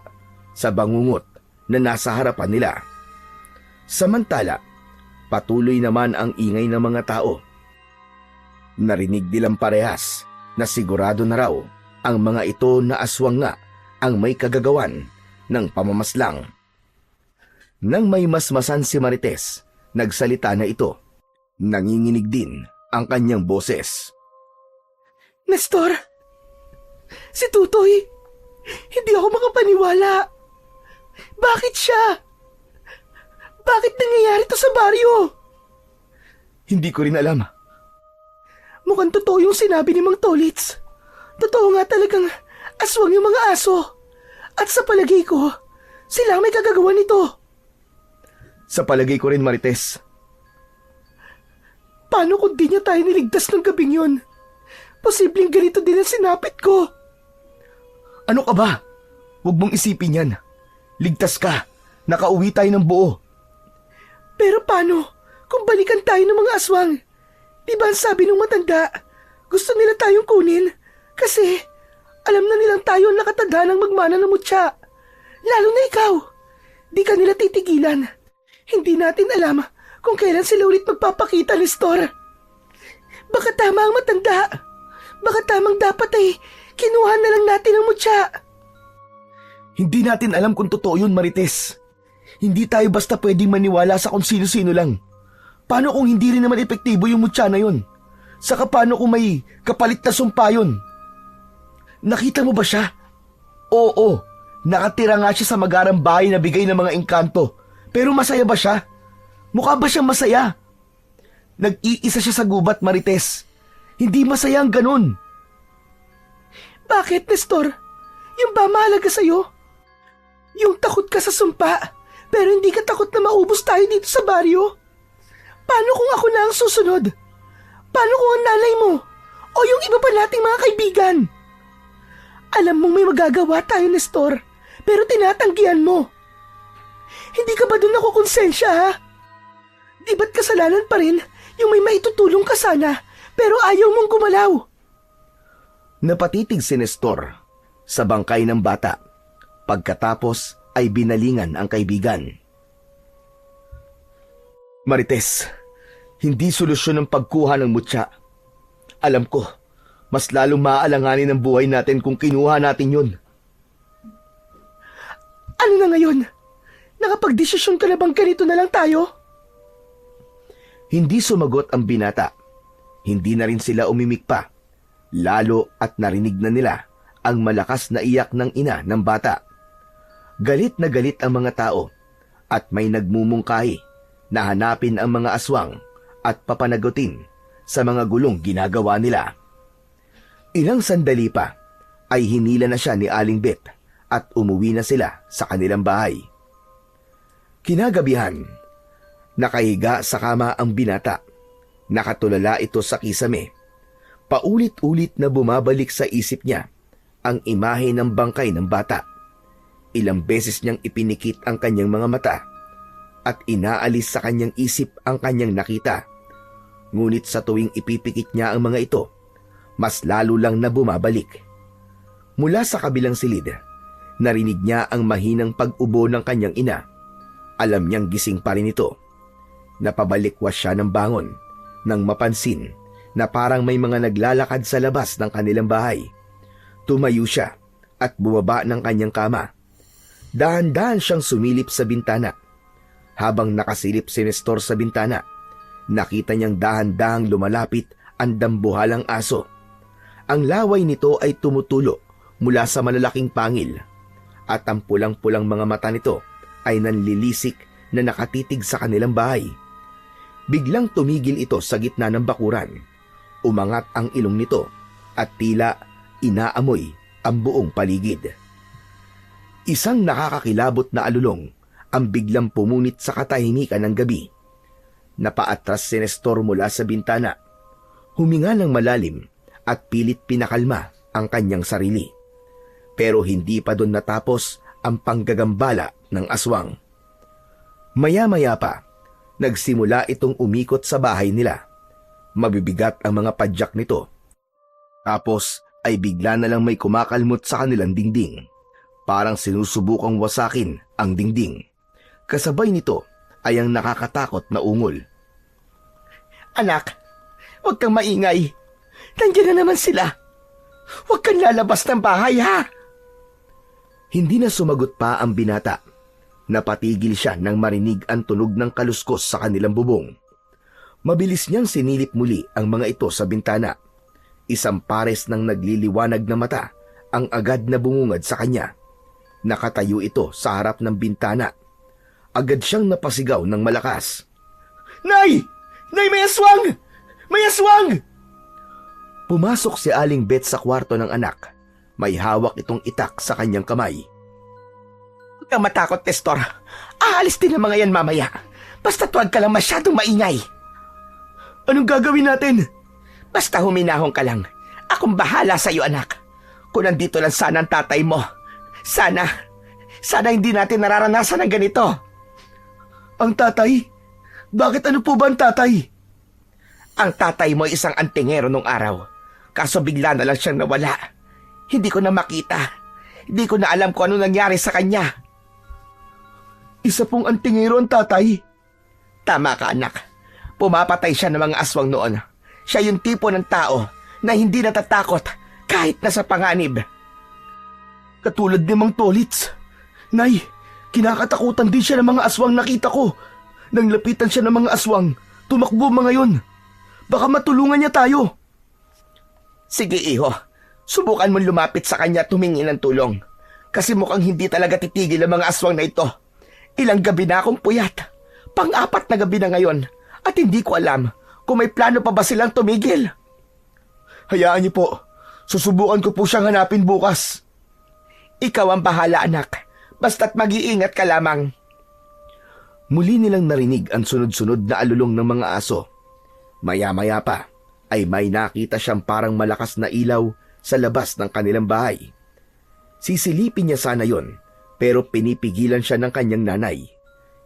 sa bangungot na nasa harapan nila. Samantala, patuloy naman ang ingay ng mga tao. Narinig nilang parehas na sigurado na raw ang mga ito na aswang nga ang may kagagawan ng pamamaslang. Nang may masmasan si Marites, nagsalita na ito. Nanginginig din ang kanyang boses. Nestor, si Tutoy, hindi ako makapaniwala. Bakit siya? Bakit nangyayari to sa baryo? Hindi ko rin alam. Mukhang totoo yung sinabi ni Mang Tolits. Totoo nga talagang aswang yung mga aso. At sa palagay ko, sila may kagagawa nito. Sa palagay ko rin, Marites. Paano kung di niya tayo niligtas ng gabing yun? Posibleng ganito din ang sinapit ko. Ano ka ba? Huwag mong isipin yan. Ligtas ka. Nakauwi tayo ng buo. Pero paano kung balikan tayo ng mga aswang? Di ba ang sabi ng matanda, gusto nila tayong kunin kasi alam na nilang tayo ang nakatadhanang magmana ng mutya. Lalo na ikaw. Di ka nila titigilan. Hindi natin alam kung kailan sila ulit magpapakita, Nestor. Baka tama ang matanda. Baka tamang dapat ay kinuha na lang natin ang mutya. Hindi natin alam kung totoo yun, Marites. Hindi tayo basta pwedeng maniwala sa kung sino-sino lang. Paano kung hindi rin naman epektibo yung mutya na yun? Saka paano kung may kapalit na sumpa yun? Nakita mo ba siya? Oo, nakatira nga siya sa magarang bahay na bigay ng mga engkanto. Pero masaya ba siya? Mukha ba siyang masaya? Nag-iisa siya sa gubat, Marites. Hindi masaya ang ganun. Bakit, Nestor? Yung ba mahalaga sa'yo? Yung takot ka sa sumpa, pero hindi ka takot na maubos tayo dito sa baryo? Paano kung ako na ang susunod? Paano kung ang nanay mo o O yung iba pa nating mga kaibigan? Alam mong may magagawa tayo, Nestor, pero tinatanggihan mo. Hindi ka ba doon nakukonsensya, ha? Di ba't kasalanan pa rin yung may maitutulong ka sana, pero ayaw mong gumalaw? Napatitig si Nestor sa bangkay ng bata. Pagkatapos ay binalingan ang kaibigan. Marites, hindi solusyon ang pagkuha ng mutya. Alam ko, mas lalong maaalanganin ang buhay natin kung kinuha natin yun. Ano na ngayon? Nakapagdesisyon ka na bang ganito na lang tayo? Hindi sumagot ang binata. Hindi na rin sila umimik pa. Lalo at narinig na nila ang malakas na iyak ng ina ng bata. Galit na galit ang mga tao at may nagmumungkahi na hanapin ang mga aswang at papanagutin sa mga gulong ginagawa nila. Ilang sandali pa ay hinila na siya ni Aling Bet at umuwi na sila sa kanilang bahay. Kinagabihan, nakahiga sa kama ang binata. Nakatulala ito sa kisame. Paulit-ulit na bumabalik sa isip niya ang imahe ng bangkay ng bata. Ilang beses niyang ipinikit ang kanyang mga mata at inaalis sa kanyang isip ang kanyang nakita. Ngunit sa tuwing ipipikit niya ang mga ito, mas lalo lang na bumabalik. Mula sa kabilang silid, narinig niya ang mahinang pag-ubo ng kanyang ina. Alam niyang gising pa rin ito. Napabalikwas siya ng bangon nang mapansin na parang may mga naglalakad sa labas ng kanilang bahay. Tumayo siya at bumaba ng kanyang kama. Dahan-dahan siyang sumilip sa bintana. Habang nakasilip si Nestor sa bintana, nakita niyang dahan-dahang lumalapit ang dambuhalang aso. Ang laway nito ay tumutulo mula sa malalaking pangil at ang pulang-pulang mga mata nito ay nanlilisik na nakatitig sa kanilang bahay. Biglang tumigil ito sa gitna ng bakuran. Umangat ang ilong nito at tila inaamoy ang buong paligid. Isang nakakakilabot na alulong ang biglang pumunit sa katahimikan ng gabi. Napaatras si Nestor mula sa bintana. Huminga ng malalim at pilit pinakalma ang kanyang sarili. Pero hindi pa doon natapos ang panggagambala ng aswang. Maya-maya pa, nagsimula itong umikot sa bahay nila. Mabibigat ang mga padyak nito. Tapos ay bigla na lang may kumakalmot sa kanilang dingding. Parang sinusubukang wasakin ang dingding. Kasabay nito ay ang nakakatakot na ungol. Anak, huwag kang maingay. Nandiyan na naman sila. Huwag kang lalabas ng bahay, ha? Hindi na sumagot pa ang binata. Napatigil siya nang marinig ang tunog ng kaluskos sa kanilang bubong. Mabilis niyang sinilip muli ang mga ito sa bintana. Isang pares ng nagliliwanag na mata ang agad na bumungad sa kanya. Nakatayo ito sa harap ng bintana. Agad siyang napasigaw ng malakas. Nay! Nay, may aswang! May aswang! Pumasok si Aling Bet sa kwarto ng anak. May hawak itong itak sa kanyang kamay. Huwag kang matakot, Nestor. Aalis din ang mga yan mamaya. Basta tuwag ka lang masyadong maingay. Anong gagawin natin? Basta huminahon ka lang. Akong bahala sa iyo, anak. Kung nandito lang sana ang tatay mo. Sana hindi natin nararanasan ang ganito. Ang tatay? Bakit ano po ba ang tatay? Ang tatay mo ay isang antingero nung araw. Kaso bigla na lang siyang nawala. Hindi ko na makita. Hindi ko na alam kung ano nangyari sa kanya. Isa pong antingero ang tatay? Tama ka, anak. Pumapatay siya ng mga aswang noon. Siya yung tipo ng tao na hindi natatakot kahit nasa panganib. Katulad ni Mang Tolits. Nay, kinakatakutan din siya ng mga aswang nakita ko. Nang lapitan siya ng mga aswang, tumakbo mga yun. Baka matulungan niya tayo. Sige, iho. Subukan mong lumapit sa kanya at humingi ng tulong. Kasi mukhang hindi talaga titigil ang mga aswang na ito. Ilang gabi na akong puyat. Pang-apat na gabi na ngayon. At hindi ko alam kung may plano pa ba silang tumigil. Hayaan niyo po. Susubukan ko po siyang hanapin bukas. Ikaw ang bahala, anak. Basta't mag-iingat ka lamang. Muli nilang narinig ang sunod-sunod na alulong ng mga aso. Maya-maya pa ay may nakita siyang parang malakas na ilaw sa labas ng kanilang bahay. Sisilipin niya sana yon, pero pinipigilan siya ng kanyang nanay.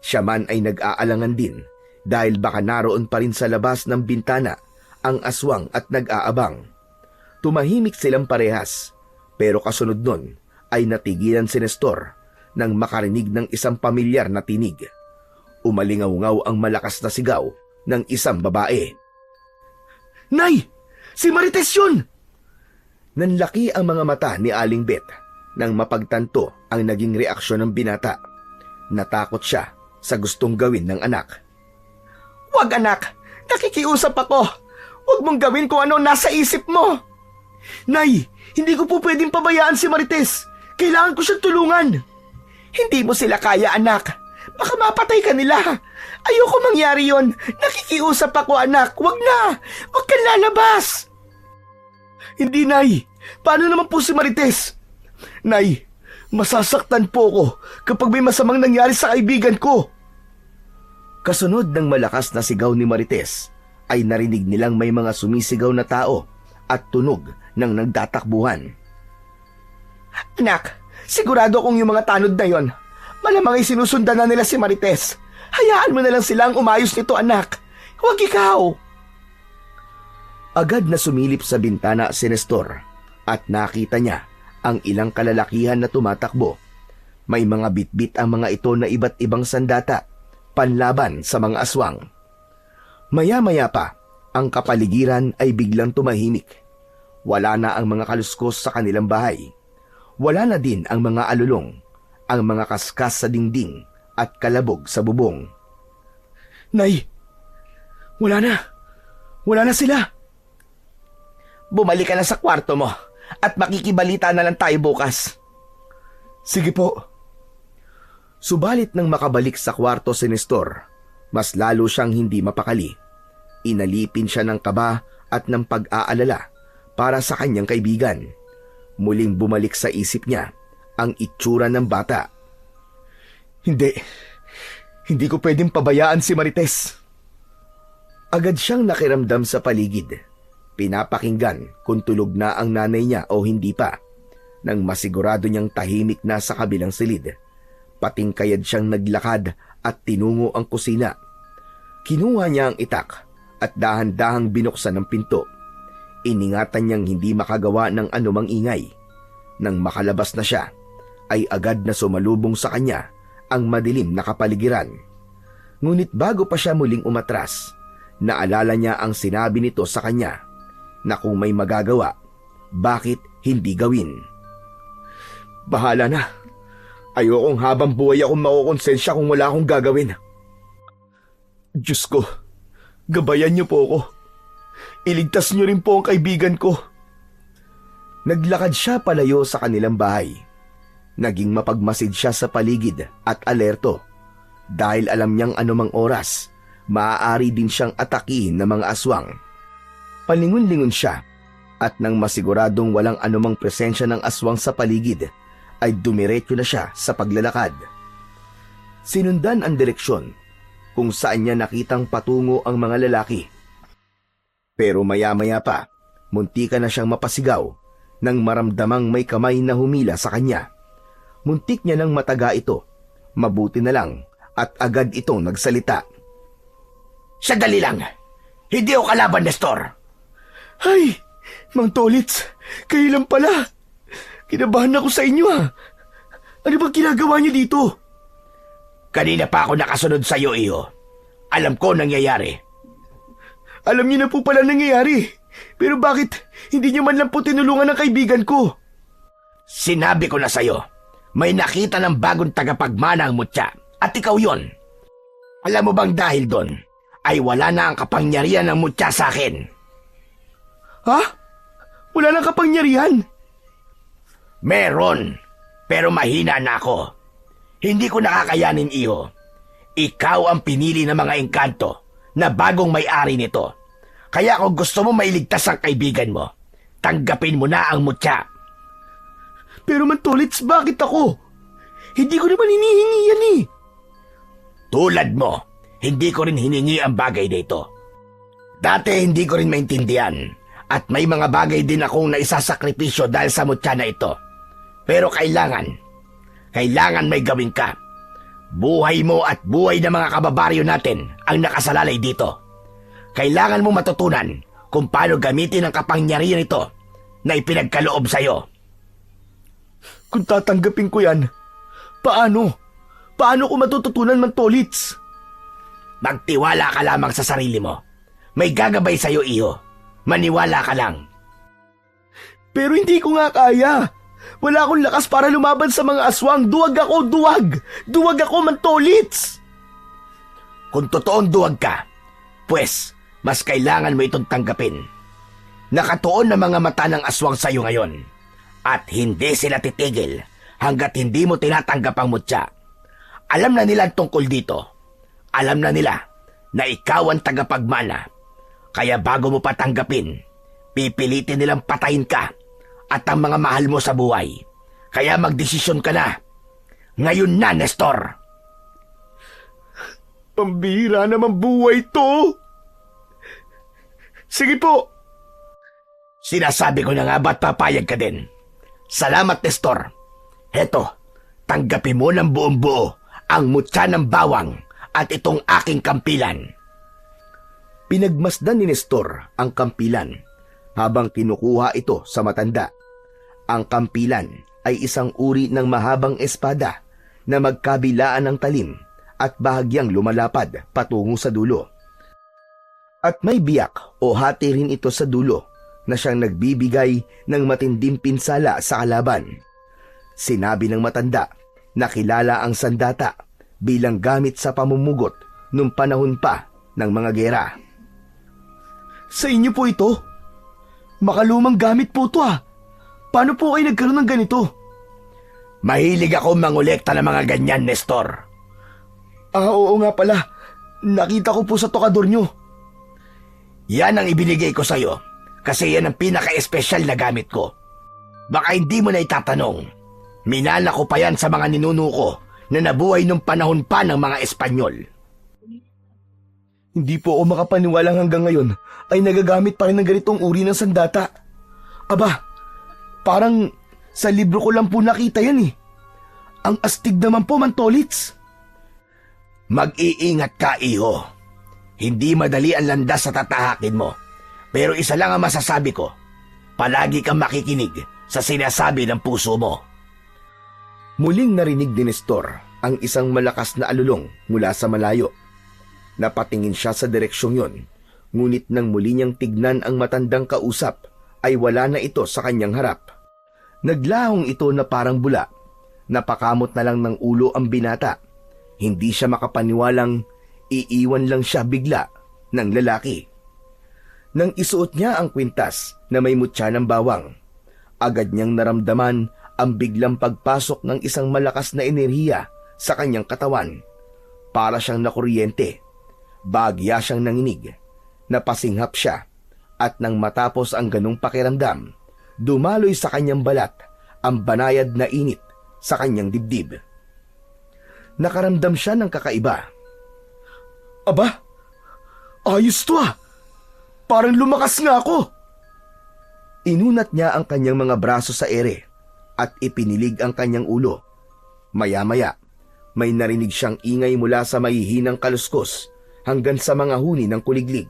Siya man ay nag-aalangan din dahil baka naroon pa rin sa labas ng bintana ang aswang at nag-aabang. Tumahimik silang parehas, pero kasunod nun ay natigilan si Nestor nang makarinig ng isang pamilyar na tinig. Umalingaw-ngaw ang malakas na sigaw ng isang babae. Nay! Si Marites yun! Nanlaki ang mga mata ni Aling Bet nang mapagtanto ang naging reaksyon ng binata. Natakot siya sa gustong gawin ng anak. Wag anak! Nakikiusap ako! Huwag mong gawin kung ano nasa isip mo! Nay! Hindi ko po pwedeng pabayaan si Marites! Kailangan ko siyang tulungan! Hindi mo sila kaya, anak! Baka mapatay ka nila! Ayoko mangyari yon! Nakikiusap ako, anak! Huwag na! Huwag kang lalabas! Hindi, Nay! Paano naman po si Marites? Nay, masasaktan po ako kapag may masamang nangyari sa kaibigan ko! Kasunod ng malakas na sigaw ni Marites, ay narinig nilang may mga sumisigaw na tao at tunog ng nagtatakbuhan. Anak, sigurado kong yung mga tanod na yon, malamang ay sinusundan na nila si Marites. Hayaan mo na lang silang umayos nito, anak. Huwag ikaw. Agad na sumilip sa bintana si Nestor at nakita niya ang ilang kalalakihan na tumatakbo. May mga bitbit ang mga ito na iba't ibang sandata, panlaban sa mga aswang. Maya-maya pa, ang kapaligiran ay biglang tumahimik. Wala na ang mga kaluskos sa kanilang bahay. Wala na din ang mga alulong, ang mga kaskas sa dingding at kalabog sa bubong. Nay, wala na. Wala na sila. Bumalik ka na sa kwarto mo at makikibalita na lang tayo bukas. Sige po. Subalit nang makabalik sa kwarto si Nestor, mas lalo siyang hindi mapakali. Inalipin siya ng kaba at ng pag-aalala para sa kanyang kaibigan. Muling bumalik sa isip niya ang itsura ng bata. Hindi ko pwedeng pabayaan si Marites. Agad siyang nakiramdam sa paligid. Pinapakinggan kung tulog na ang nanay niya o hindi pa. Nang masigurado niyang tahimik na sa kabilang silid, patingkayad siyang naglakad at tinungo ang kusina. Kinuha niya ang itak at dahan-dahang binuksan ang pinto. Iningatan niyang hindi makagawa ng anumang ingay. Nang makalabas na siya, ay agad na sumalubong sa kanya ang madilim na kapaligiran. Ngunit bago pa siya muling umatras, naalala niya ang sinabi nito sa kanya na kung may magagawa, bakit hindi gawin? Bahala na. Ayokong habang buhay akong makukonsensya kung wala akong gagawin. Diyos ko, gabayan niyo po ako. Iligtas niyo rin po ang kaibigan ko. Naglakad siya palayo sa kanilang bahay. Naging mapagmasid siya sa paligid at alerto dahil alam niyang anumang oras, maaari din siyang atakihin ng mga aswang. Palingon-lingon siya at nang masiguradong walang anumang presensya ng aswang sa paligid, ay dumiretso na siya sa paglalakad. Sinundan ang direksyon kung saan niya nakitang patungo ang mga lalaki. Pero maya-maya pa, muntika na siyang mapasigaw nang maramdamang may kamay na humila sa kanya. Muntik niya nang mataga ito. Mabuti na lang at agad itong nagsalita. Sandali lang. Hindi ako kalaban, Nestor. Ay, Mang Tolits, kayo lang pala. Kinabahan ako sa inyo ha. Ano bang ginagawa niyo dito? Kanina pa ako nakasunod sa iyo, iho. Alam ko nangyayari. Alam niyo na po pala nangyayari. Pero bakit hindi niyo man lang po tinulungan ang kaibigan ko? Sinabi ko na sa'yo, may nakita ng bagong tagapagmana ang mutya. At ikaw yon. Alam mo bang dahil doon, ay wala na ang kapangyarihan ng mutya sa akin. Ha? Wala nang kapangyarihan? Meron, pero mahina na ako. Hindi ko nakakayanin, iho. Ikaw ang pinili ng mga engkanto na bagong may-ari nito. Kaya kung gusto mo mailigtas ang kaibigan mo, tanggapin mo na ang mutya. Pero Mang Tolits, bakit ako? Hindi ko naman hinihingi yan eh. Tulad mo, hindi ko rin hiningi ang bagay na ito. Dati hindi ko rin maintindihan at may mga bagay din akong naisasakripisyo dahil sa mutya na ito. Pero kailangan may gawin ka. Buhay mo at buhay ng mga kababaryo natin ang nakasalalay dito. Kailangan mo matutunan kung paano gamitin ang kapangyarihan ito na ipinagkaloob sa'yo. Kung tatanggapin ko yan, paano? Paano ko matututunan, Mantolits? Magtiwala ka lamang sa sarili mo. May gagabay sa'yo, iho. Maniwala ka lang. Pero hindi ko nga kaya. Wala akong lakas para lumaban sa mga aswang. Duwag ako, duwag! Duwag ako, Mantolits! Kung totoong duwag ka, pues, mas kailangan mo itong tanggapin. Nakatuon na mga mata ng aswang sa'yo ngayon. At hindi sila titigil hanggat hindi mo tinatanggap ang mutya. Alam na nila ang tungkol dito. Alam na nila na ikaw ang tagapagmana. Kaya bago mo pa tanggapin, pipilitin nilang patayin ka at ang mga mahal mo sa buhay. Kaya magdesisyon ka na. Ngayon na, Nestor! Pambihira naman buhay to! Sige po! Sinasabi ko na nga ba't papayag ka din? Salamat, Nestor. Heto, tanggapin mo ng buong buo ang mutya ng bawang at itong aking kampilan. Pinagmasdan ni Nestor ang kampilan habang kinukuha ito sa matanda. Ang kampilan ay isang uri ng mahabang espada na magkabilaan ng talim at bahagyang lumalapad patungo sa dulo. At may biyak o hati rin ito sa dulo na siyang nagbibigay ng matinding pinsala sa kalaban. Sinabi ng matanda na kilala ang sandata bilang gamit sa pamumugot nung panahon pa ng mga gera. Sa inyo po ito? Makalumang gamit po ito Paano po kayo nagkaroon ng ganito? Mahilig ako mangolekta ng mga ganyan, Nestor. Oo nga pala. Nakita ko po sa tokador nyo. Yan ang ibinigay ko sa'yo kasi yan ang pinaka-espesyal na gamit ko. Baka hindi mo na itatanong. Minana ko pa yan sa mga ninuno ko na nabuhay nung panahon pa ng mga Espanyol. Hindi po ako makapaniwalang hanggang ngayon ay nagagamit pa rin ng ganitong uri ng sandata. Aba, parang sa libro ko lang po nakita yan Ang astig naman po, Mantolits. Mag-iingat ka, iho. Hindi madali ang landas sa tatahakin mo. Pero isa lang ang masasabi ko. Palagi kang makikinig sa sinasabi ng puso mo. Muling narinig ni Nestor ang isang malakas na alulong mula sa malayo. Napatingin siya sa direksyong yon, ngunit nang muli niyang tignan ang matandang kausap, ay wala na ito sa kanyang harap. Naglahong ito na parang bula. Napakamot na lang ng ulo ang binata. Hindi siya makapaniwalang iiwan lang siya bigla ng lalaki. Nang isuot niya ang kwintas na may mutya ng bawang, agad niyang naramdaman ang biglang pagpasok ng isang malakas na enerhiya sa kanyang katawan. Para siyang nakuryente. Bagya siyang nanginig. Napasinghap siya at nang matapos ang ganong pakiramdam, dumaloy sa kanyang balat ang banayad na init sa kanyang dibdib. Nakaramdam siya ng kakaiba. Aba, ayos to Parang lumakas nga ako. Inunat niya ang kanyang mga braso sa ere at ipinilig ang kanyang ulo. Maya-maya, may narinig siyang ingay mula sa mahihinang kaluskos hanggang sa mga huni ng kuliglig.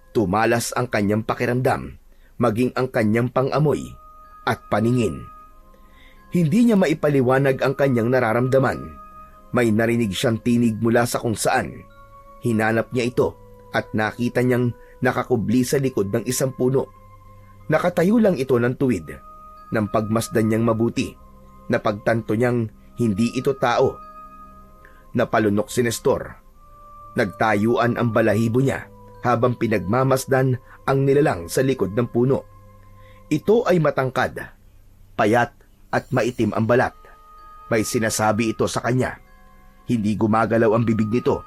Tumalas ang kanyang pakiramdam, maging ang kanyang pangamoy at paningin. Hindi niya maipaliwanag ang kanyang nararamdaman. May narinig siyang tinig mula sa kung saan. Hinanap niya ito at nakita niyang nakakubli sa likod ng isang puno. Nakatayo lang ito ng tuwid. Nang pagmasdan niyang mabuti, napagtanto niyang hindi ito tao. Napalunok si Nestor. Nagtayuan ang balahibo niya habang pinagmamasdan ang nilalang sa likod ng puno. Ito ay matangkad, payat at maitim ang balat. May sinasabi ito sa kanya. Hindi gumagalaw ang bibig nito,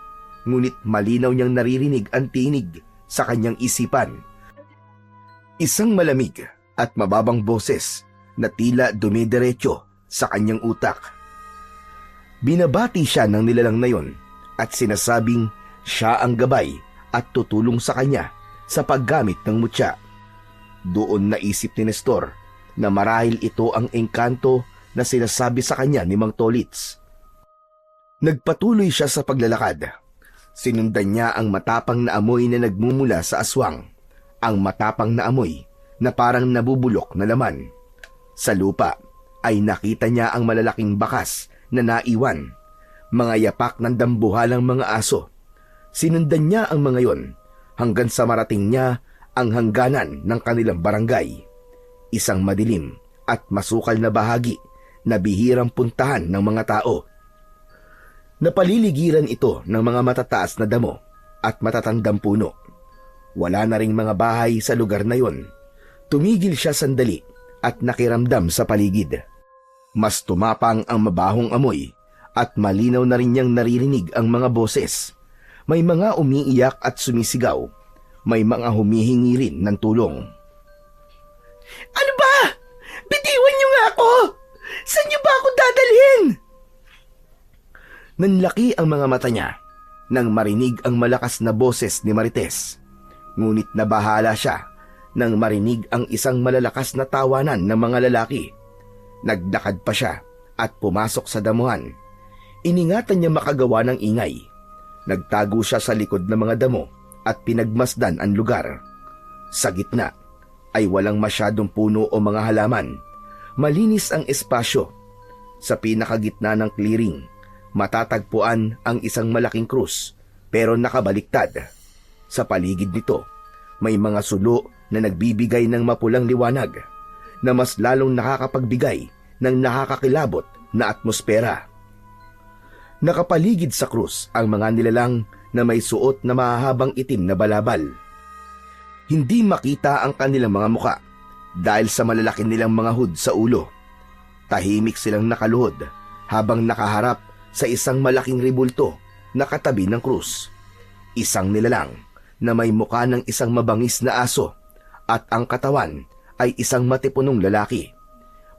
ngunit malinaw niyang naririnig ang tinig sa kanyang isipan. Isang malamig at mababang boses na tila dumidiretso sa kanyang utak. Binabati siya ng nilalang na yon at sinasabing siya ang gabay at tutulong sa kanya sa paggamit ng mutya. Doon naisip ni Nestor na marahil ito ang engkanto na sinasabi sa kanya ni Mang Tolits. Nagpatuloy siya sa paglalakad. Sinundan niya ang matapang na amoy na nagmumula sa aswang. Ang matapang na amoy na parang nabubulok na laman. Sa lupa ay nakita niya ang malalaking bakas na naiwan. Mga yapak ng dambuhalang mga aso. Sinundan niya ang mga yon hanggang sa marating niya ang hangganan ng kanilang barangay. Isang madilim at masukal na bahagi na bihirang puntahan ng mga tao. Napaliligiran ito ng mga matataas na damo at matatandang puno. Wala na ring mga bahay sa lugar na yon. Tumigil siya sandali at nakiramdam sa paligid. Mas tumapang ang mabahong amoy at malinaw na rin niyang naririnig ang mga boses. May mga umiiyak at sumisigaw. May mga humihingi rin ng tulong. Ano ba? Bitiwan niyo nga ako! Saan niyo ba ako dadalhin? Nanlaki ang mga mata niya nang marinig ang malakas na boses ni Marites. Ngunit nabahala siya nang marinig ang isang malalakas na tawanan ng mga lalaki. Nagdakad pa siya at pumasok sa damuhan. Iningatan niya makagawa ng ingay. Nagtago siya sa likod ng mga damo at pinagmasdan ang lugar. Sa gitna ay walang masyadong puno o mga halaman. Malinis ang espasyo. Sa pinakagitna ng clearing, matatagpuan ang isang malaking krus pero nakabaliktad. Sa paligid nito, may mga sulo na nagbibigay ng mapulang liwanag na mas lalong nakakapagbigay ng nakakakilabot na atmosfera. Nakapaligid sa krus ang mga nilalang na may suot na mahahabang itim na balabal. Hindi makita ang kanilang mga muka dahil sa malalaki nilang mga hood sa ulo. Tahimik silang nakaluhod habang nakaharap sa isang malaking ribulto na katabi ng krus. Isang nilalang na may muka ng isang mabangis na aso at ang katawan ay isang matipunong lalaki.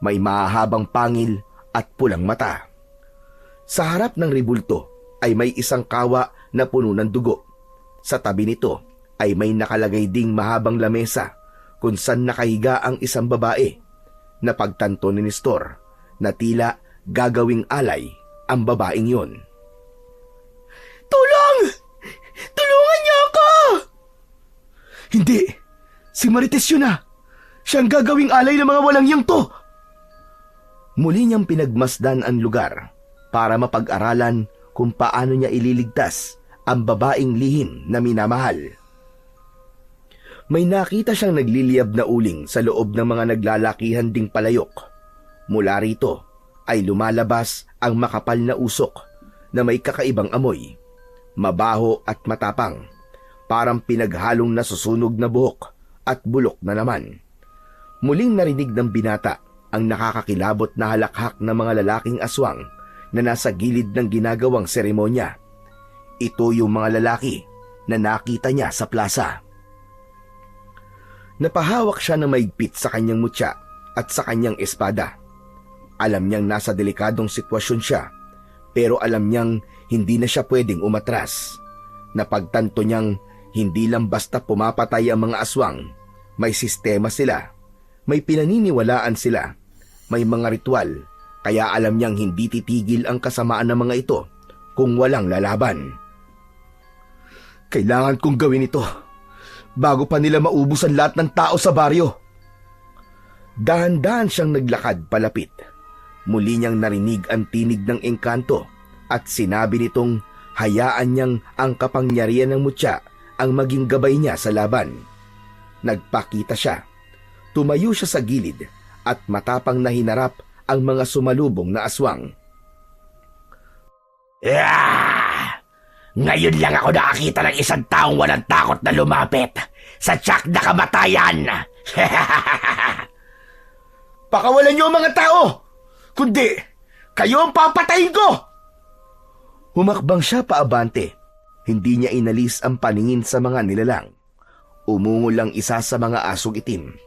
May mahahabang pangil at pulang mata. Sa harap ng ribulto ay may isang kawa na puno ng dugo. Sa tabi nito ay may nakalagay ding mahabang lamesa kung saan nakahiga ang isang babae. Napagtanto ni Nestor na tila gagawing alay ang babaeng yon. Tulong! Tulungan niyo ako! Hindi! Si Marites yun na! Siyang gagawing alay ng mga walang yang to! Muli niyang pinagmasdan ang lugar para mapag-aralan kung paano niya ililigtas ang babaeng lihim na minamahal. May nakita siyang nagliliyab na uling sa loob ng mga naglalakihan ding palayok. Mula rito ay lumalabas ang makapal na usok na may kakaibang amoy. Mabaho at matapang, parang pinaghalong nasusunog na buhok at bulok na naman. Muling narinig ng binata ang nakakakilabot na halakhak ng mga lalaking aswang na nasa gilid ng ginagawang seremonya. Ito yung mga lalaki na nakita niya sa plaza. Napahawak siya ng maigpit sa kanyang mutya at sa kanyang espada. Alam niyang nasa delikadong sitwasyon siya, pero alam niyang hindi na siya pwedeng umatras. Napagtanto niyang hindi lang basta pumapatay ang mga aswang. May sistema sila. May pinaniniwalaan sila. May mga ritual. Kaya alam niyang hindi titigil ang kasamaan ng mga ito kung walang lalaban. Kailangan kong gawin ito bago pa nila maubos ang lahat ng tao sa baryo. Dahan-dahan siyang naglakad palapit. Muli niyang narinig ang tinig ng engkanto at sinabi nitong hayaan niyang ang kapangyarihan ng mutya ang maging gabay niya sa laban. Nagpakita siya. Tumayo siya sa gilid at matapang na hinarap ang mga sumalubong na aswang. Ngayon lang ako nakakita ng isang taong walang takot na lumapit sa tiyak na kamatayan. Pakawalan niyo ang mga tao! Kundi, kayo ang papatayin ko! Humakbang siya paabante. Hindi niya inalis ang paningin sa mga nilalang. Umungol lang isa sa mga asong itim.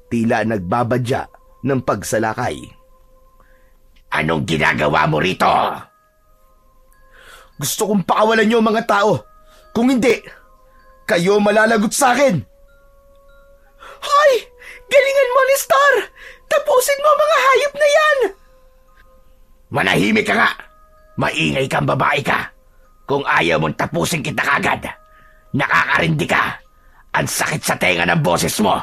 Tila nagbabadya ng pagsalakay. Anong ginagawa mo rito? Gusto kong pakawalan niyo ang mga tao. Kung hindi, kayo malalagot sa akin. Hoy! Galingan mo, Nestor! Tapusin mo ang mga hayop na yan! Manahimik ka nga! Maingay kang babae ka! Kung ayaw mong tapusin kita kagad, nakakarindi ka! Ang sakit sa tenga ng boses mo!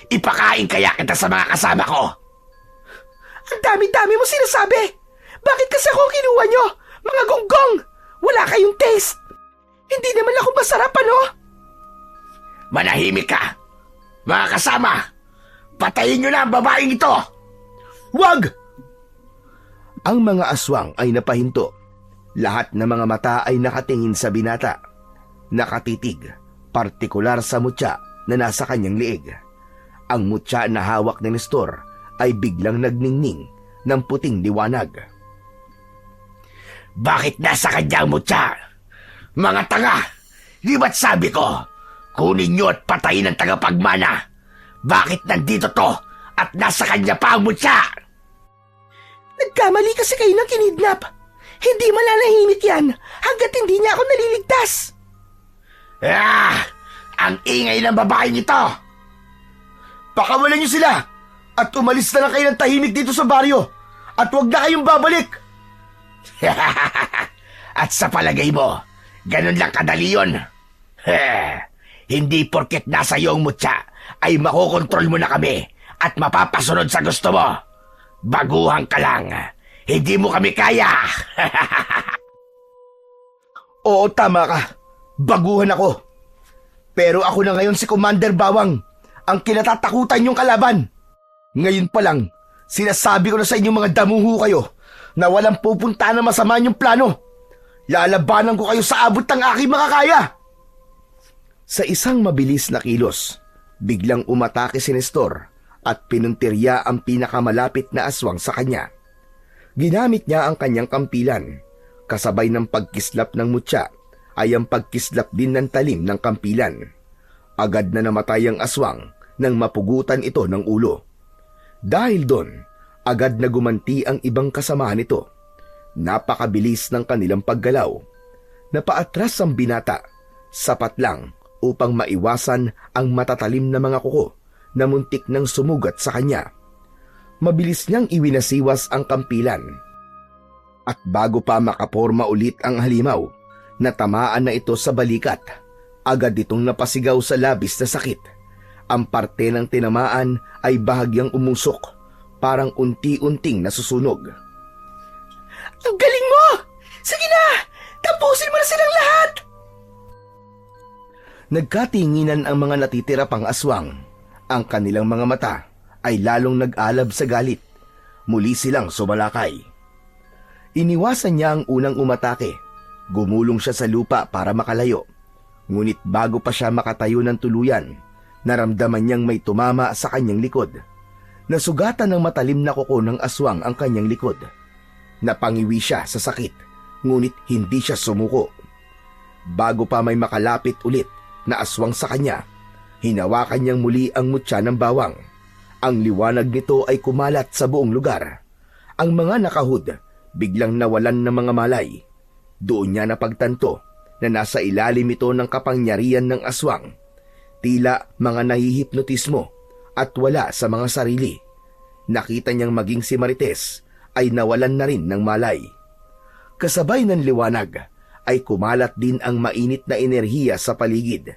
Ipakain kaya kita sa mga kasama ko! Ang dami-dami mo sinasabi! Bakit kasi ako kinuha nyo? Mga gonggong! Wala kayong taste! Hindi naman ako masarap, ano? Manahimik ka! Mga kasama! Patayin nyo na ang babaeng ito! Wag! Ang mga aswang ay napahinto. Lahat ng mga mata ay nakatingin sa binata. Nakatitig, partikular sa mutya na nasa kanyang liig. Ang mutya na hawak ni Nestor ay biglang nagningning ng puting liwanag. Bakit nasa kanya ang mutya? Mga tanga! Di ba't sabi ko, kunin nyo at patayin ang tagapagmana? Bakit nandito to at nasa kanya pa ang mutya? Nagkamali kasi kayo ng kinidnap. Hindi mananahimik yan hanggat hindi niya ako naliligtas. Ah! Ang ingay ng babaeng ito! Pakawalan niyo sila at umalis na lang kayo ng tahimik dito sa baryo at huwag na kayong babalik. At sa palagay mo, ganun lang kadali yun? Hindi porket nasa iyo ang mutya ay makokontrol mo na kami at mapapasunod sa gusto mo. Baguhan ka lang. Hindi mo kami kaya. Oo, tama ka. Baguhan ako. Pero ako na ngayon si Commander Bawang, ang kinatatakutan niyong kalaban. Ngayon pa lang, sinasabi ko na sa inyong mga damuho kayo na walang pupunta na masama niyong plano. Lalabanan ko kayo sa abot ng aking makakaya. Sa isang mabilis na kilos, biglang umatake si Nestor at pinuntirya ang pinakamalapit na aswang sa kanya. Ginamit niya ang kanyang kampilan. Kasabay ng pagkislap ng mutya ay ang pagkislap din ng talim ng kampilan. Agad na namatay ang aswang nang mapugutan ito ng ulo. Dahil doon, agad na gumanti ang ibang kasamahan nito. Napakabilis ng kanilang paggalaw. Napaatras ang binata, sapat lang upang maiwasan ang matatalim na mga kuko na muntik nang sumugat sa kanya. Mabilis niyang iwinasiwas ang kampilan. At bago pa makaporma ulit ang halimaw, natamaan na ito sa balikat. Agad itong napasigaw sa labis na sakit. Ang parte ng tinamaan ay bahagyang umusok, parang unti-unting nasusunog. Ang galing mo! Sige na! Tapusin mo na silang lahat! Nagkatinginan ang mga natitira pang aswang. Ang kanilang mga mata ay lalong nag-alab sa galit. Muli silang sumalakay. Iniwasan niya ang unang umatake. Gumulong siya sa lupa para makalayo. Ngunit bago pa siya makatayo ng tuluyan, naramdaman niyang may tumama sa kanyang likod. Nasugatan ng matalim na kuko ng aswang ang kanyang likod. Napangiwi siya sa sakit, ngunit hindi siya sumuko. Bago pa may makalapit ulit na aswang sa kanya, hinawakan niyang muli ang mutya ng bawang. Ang liwanag nito ay kumalat sa buong lugar. Ang mga nakahud biglang nawalan ng mga malay. Doon niya napagtanto na nasa ilalim ito ng kapangyarihan ng aswang. Tila mga nahihipnotismo at wala sa mga sarili. Nakita niyang maging si Marites ay nawalan na rin ng malay. Kasabay ng liwanag ay kumalat din ang mainit na enerhiya sa paligid.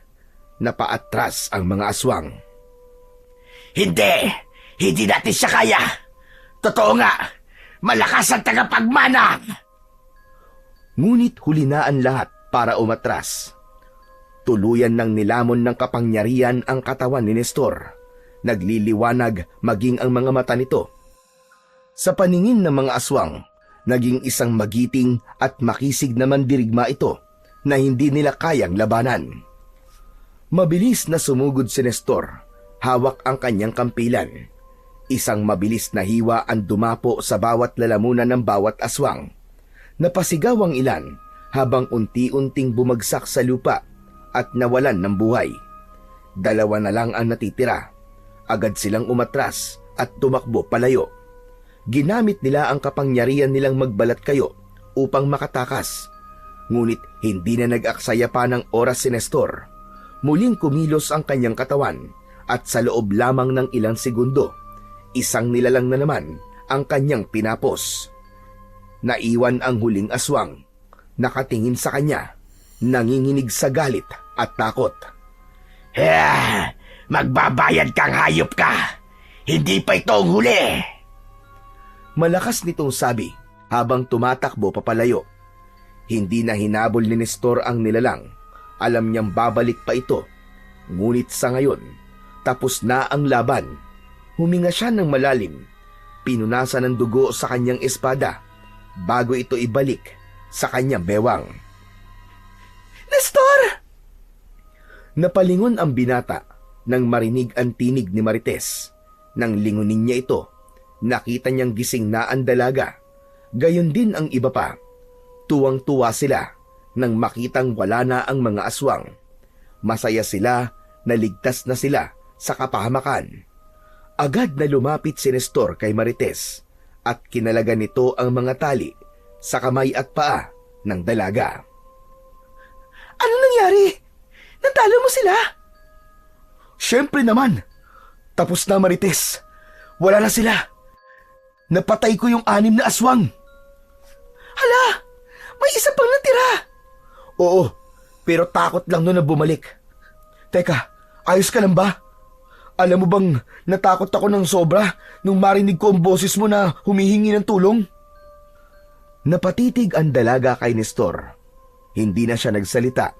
Napaatras ang mga aswang. Hindi! Hindi natin siya kaya! Totoo nga! Malakas ang tagapagmana! Ngunit huli na ang lahat para umatras. Tuluyan ng nilamon ng kapangyarihan ang katawan ni Nestor. Nagliliwanag maging ang mga mata nito. Sa paningin ng mga aswang, naging isang magiting at makisig na mandirigma ito na hindi nila kayang labanan. Mabilis na sumugod si Nestor, hawak ang kanyang kampilan. Isang mabilis na hiwa ang dumapo sa bawat lalamunan ng bawat aswang. Napasigaw ang ilan habang unti-unting bumagsak sa lupa at nawalan ng buhay. Dalawa na lang ang natitira. Agad silang umatras at tumakbo palayo. Ginamit nila ang kapangyarihan nilang magbalat kayo upang makatakas. Ngunit hindi na nag-aksaya pa ng oras si Nestor. Muling kumilos ang kanyang katawan At sa loob lamang ng ilang segundo, isang nilalang na naman ang kanyang tinapos. Naiwan ang huling aswang, nakatingin sa kanya, nanginginig sa galit at takot. Magbabayad kang hayop ka! Hindi pa ito ang huli! Malakas nitong sabi habang tumatakbo papalayo. Hindi na hinabol ni Nestor ang nilalang. Alam niyang babalik pa ito. Ngunit sa ngayon, tapos na ang laban. Huminga siya ng malalim. Pinunasan ng dugo sa kanyang espada bago ito ibalik sa kanyang bewang. Nestor! Napalingon ang binata nang marinig ang tinig ni Marites. Nang lingunin niya ito, nakita niyang gising na ang dalaga. Gayon din ang iba pa. Tuwang-tuwa sila nang makitang wala na ang mga aswang. Masaya sila na ligtas na sila sa kapahamakan. Agad na lumapit si Nestor kay Marites at kinalagan nito ang mga tali sa kamay at paa ng dalaga. Ano nangyari? Natalo mo sila? Siyempre naman! Tapos na, Marites. Wala na sila. Napatay ko yung 6 na aswang. Hala! May isa pang natira! Oo, pero takot lang nun na bumalik. Teka, ayos ka lang ba? Alam mo bang natakot ako ng sobra nung marinig ko ang boses mo na humihingi ng tulong? Napatitig ang dalaga kay Nestor. Hindi na siya nagsalita.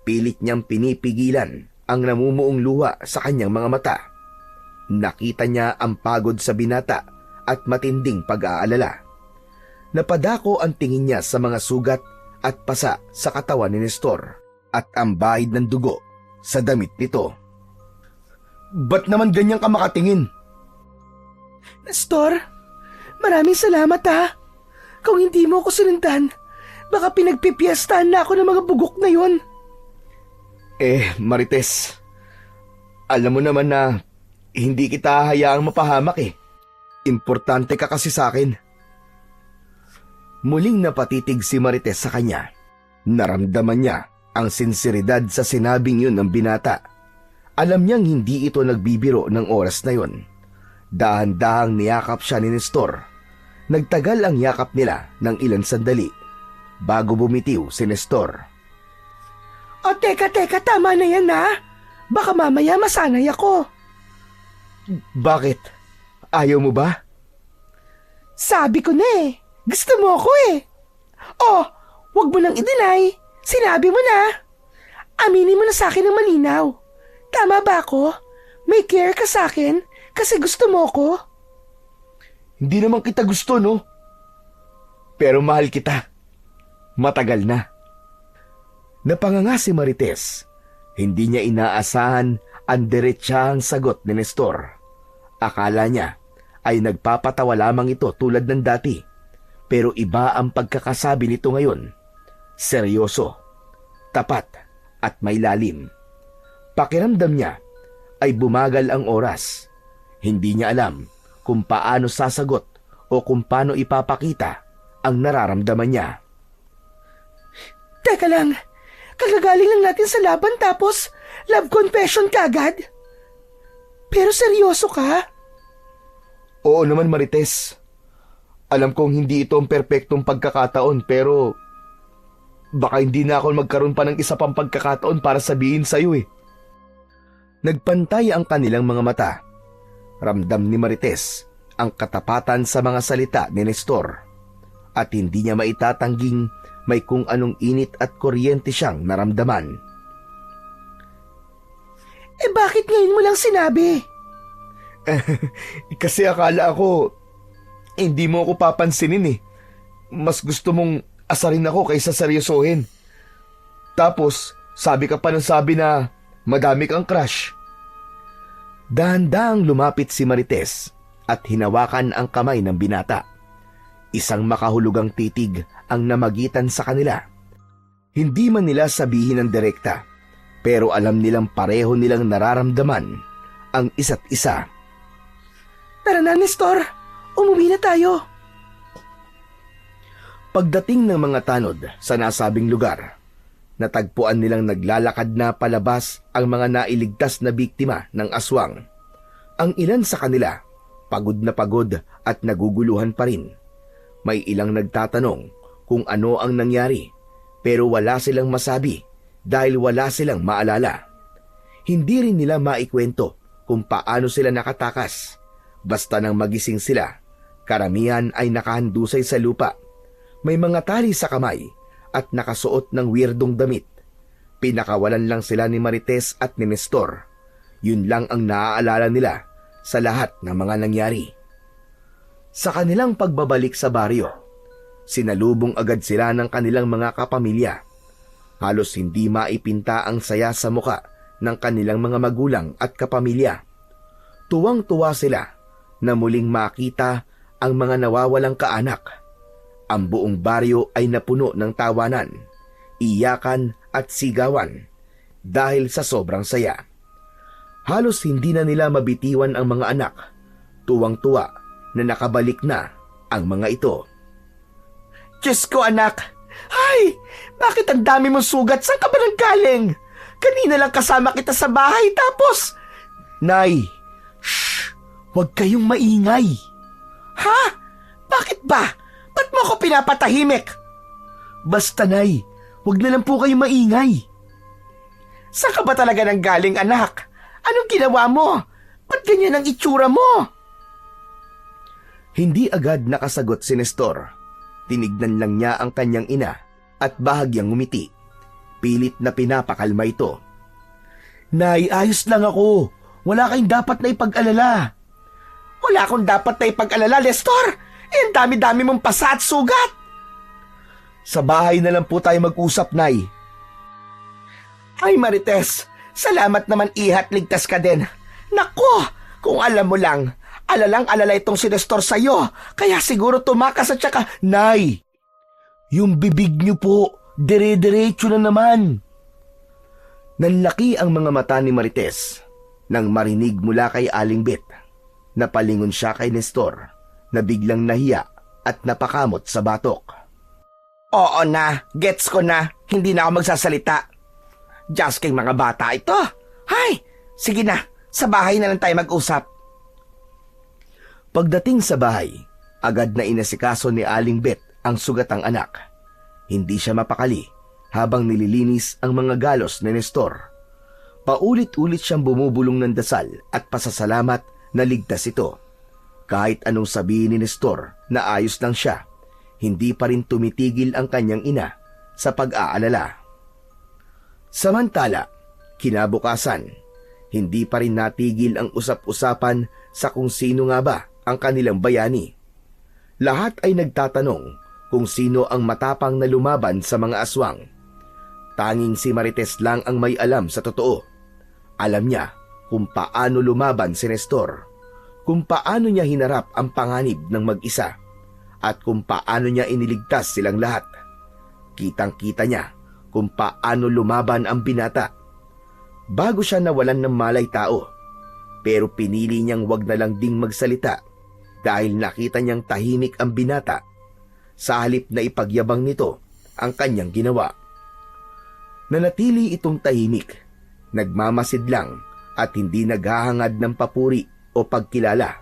Pilit niyang pinipigilan ang namumuong luha sa kanyang mga mata. Nakita niya ang pagod sa binata at matinding pag-aalala. Napadako ang tingin niya sa mga sugat at pasa sa katawan ni Nestor at ang bahid ng dugo sa damit nito. Ba't naman ganyan ka makatingin? Nestor, maraming salamat ha. Kung hindi mo ako sinundan, baka pinagpipiyastahan na ako ng mga bugok na yon. Marites, alam mo naman na hindi kita hayaang mapahamak eh. Importante ka kasi sa akin. Muling napatitig si Marites sa kanya. Naramdaman niya ang sinseridad sa sinabing yun ng binata. Alam niyang hindi ito nagbibiro ng oras na yon. Dahan-dahang niyakap siya ni Nestor. Nagtagal ang yakap nila ng ilang sandali bago bumitiw si Nestor. O teka, tama na yan ha. Baka mamaya masanay ako. Bakit? Ayaw mo ba? Sabi ko na eh. Gusto mo ako eh. Oh, wag mo nang i-deny. Sinabi mo na. Aminin mo na sa akin ng malinaw. Tama ba ako? May care ka sa akin kasi gusto mo ko? Hindi naman kita gusto, no? Pero mahal kita. Matagal na. Napanganga si Marites. Hindi niya inaasahan ang diretsahang sagot ni Nestor. Akala niya ay nagpapatawa lamang ito tulad ng dati. Pero iba ang pagkakasabi nito ngayon. Seryoso, tapat at may lalim. Pakiramdam niya ay bumagal ang oras. Hindi niya alam kung paano sasagot o kung paano ipapakita ang nararamdaman niya. Teka lang, kagagaling lang natin sa laban tapos love confession kagad? Pero seryoso ka? Oo naman, Marites. Alam kong hindi ito ang perpektong pagkakataon pero baka hindi na ako magkaroon pa ng isa pang pagkakataon para sabihin sa'yo eh. Nagpantay ang kanilang mga mata. Ramdam ni Marites ang katapatan sa mga salita ni Nestor at hindi niya maitatangging may kung anong init at kuryente siyang naramdaman. Bakit ngayon mo lang sinabi? Kasi akala ko hindi mo ako papansinin eh. Mas gusto mong asarin ako kaysa seryosohin. Tapos sabi ka pa ng sabi na madami kang crush. Dahan-dahang lumapit si Marites at hinawakan ang kamay ng binata. Isang makahulugang titig ang namagitan sa kanila. Hindi man nila sabihin ng direkta, pero alam nilang pareho nilang nararamdaman ang isa't isa. Tara na, Nestor. Umuwi na tayo. Pagdating ng mga tanod sa nasabing lugar, Natagpuan nilang naglalakad na palabas ang mga nailigtas na biktima ng aswang. Ang ilan sa kanila, pagod na pagod at naguguluhan pa rin. May ilang nagtatanong kung ano ang nangyari, pero wala silang masabi dahil wala silang maalala. Hindi rin nila maikwento kung paano sila nakatakas. Basta nang magising sila, karamihan ay nakahandusay sa lupa. May mga tali sa kamay at nakasuot ng weirdong damit. Pinakawalan lang sila ni Marites at ni Nestor. Yun lang ang naaalala nila sa lahat ng mga nangyari. Sa kanilang pagbabalik sa baryo, sinalubong agad sila ng kanilang mga kapamilya. Halos hindi maipinta ang saya sa muka ng kanilang mga magulang at kapamilya. Tuwang-tuwa sila na muling makita ang mga nawawalang kaanak. Ang buong baryo ay napuno ng tawanan, iyakan at sigawan dahil sa sobrang saya. Halos hindi na nila mabitiwan ang mga anak. Tuwang-tuwa na nakabalik na ang mga ito. Diyos ko, anak! Ay! Bakit ang dami mong sugat? Saan ka ba nanggaling? Kanina lang kasama kita sa bahay tapos... Nay! Shh! Huwag kayong maingay! Ha? Bakit ba? Ba't mo ako pinapatahimik? Basta, Nay! Huwag na lang po kayong maingay! Saan ka ba talaga nanggaling, anak? Anong ginawa mo? Ba't ganyan ang itsura mo? Hindi agad nakasagot si Nestor. Tinignan lang niya ang kanyang ina at bahagyang ngumiti. Pilit na pinapakalma ito. Nay, ayos lang ako. Wala kayong dapat na ipag-alala. Wala akong dapat na ipag-alala, Nestor. Ang dami-dami mong pasa at sugat. Sa bahay na lang po tayo mag-usap, Nay. Ay, Marites, salamat naman ihat, ligtas ka din. Naku, kung alam mo lang, alalang-alala itong si Nestor sa'yo, kaya siguro tumakas at saka... Nay, yung bibig niyo po, dire-diretso na naman. Nanlaki ang mga mata ni Marites nang marinig mula kay Aling Bet. Napalingon siya kay Nestor na biglang nahiya at napakamot sa batok. Oo na, gets ko na, hindi na ako magsasalita. Just kay mga bata ito. Hay, sige na, sa bahay na lang tayo mag-usap. Pagdating sa bahay, agad na inasikaso ni Aling Bet ang sugatang anak. Hindi siya mapakali habang nililinis ang mga galos ni Nestor. Paulit-ulit siyang bumubulong ng dasal at pasasalamat na ligtas ito. Kahit anong sabihin ni Nestor na ayos lang siya, hindi pa rin tumitigil ang kanyang ina sa pag-aalala. Samantala, kinabukasan, hindi pa rin natigil ang usap-usapan sa kung sino nga ba ang kanilang bayani. Lahat ay nagtatanong kung sino ang matapang na lumaban sa mga aswang. Tanging si Marites lang ang may alam sa totoo. Alam niya kung paano lumaban si Nestor, kung paano niya hinarap ang panganib ng mag-isa, at kung paano niya iniligtas silang lahat. Kitang-kita niya kung paano lumaban ang binata. Bago siya nawalan ng malay tao, pero pinili niyang wag na lang ding magsalita dahil nakita niyang tahimik ang binata sa halip na ipagyabang nito ang kanyang ginawa. Nanatili itong tahimik, nagmamasid lang at hindi naghahangad ng papuri o pagkilala.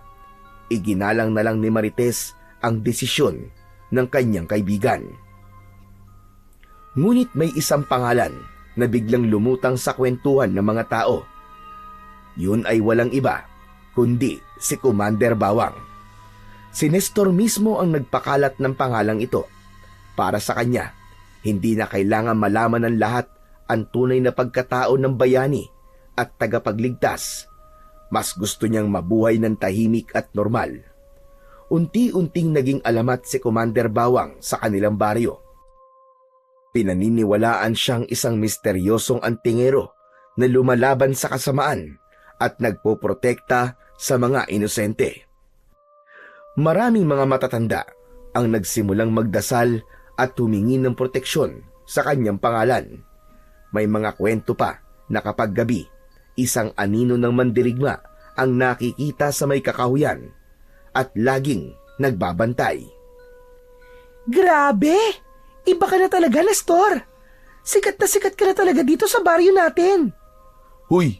Iginalang na lang ni Marites ang desisyon ng kanyang kaibigan. Ngunit may isang pangalan na biglang lumutang sa kwentuhan ng mga tao. Yun ay walang iba kundi si Commander Bawang. Si Nestor mismo ang nagpakalat ng pangalang ito. Para sa kanya, hindi na kailangan malaman ng lahat ang tunay na pagkatao ng bayani at tagapagligtas. Mas gusto niyang mabuhay ng tahimik at normal. Unti-unting naging alamat si Commander Bawang sa kanilang baryo. Pinaniniwalaan siyang isang misteryosong antingero na lumalaban sa kasamaan at nagpoprotekta sa mga inosente. Maraming mga matatanda ang nagsimulang magdasal at humingi ng proteksyon sa kanyang pangalan. May mga kwento pa na kapag gabi, isang anino ng mandirigma ang nakikita sa may kakahuyan at laging nagbabantay. Grabe! Iba ka na talaga, Nestor! Sikat na sikat ka na talaga dito sa baryo natin. Huy,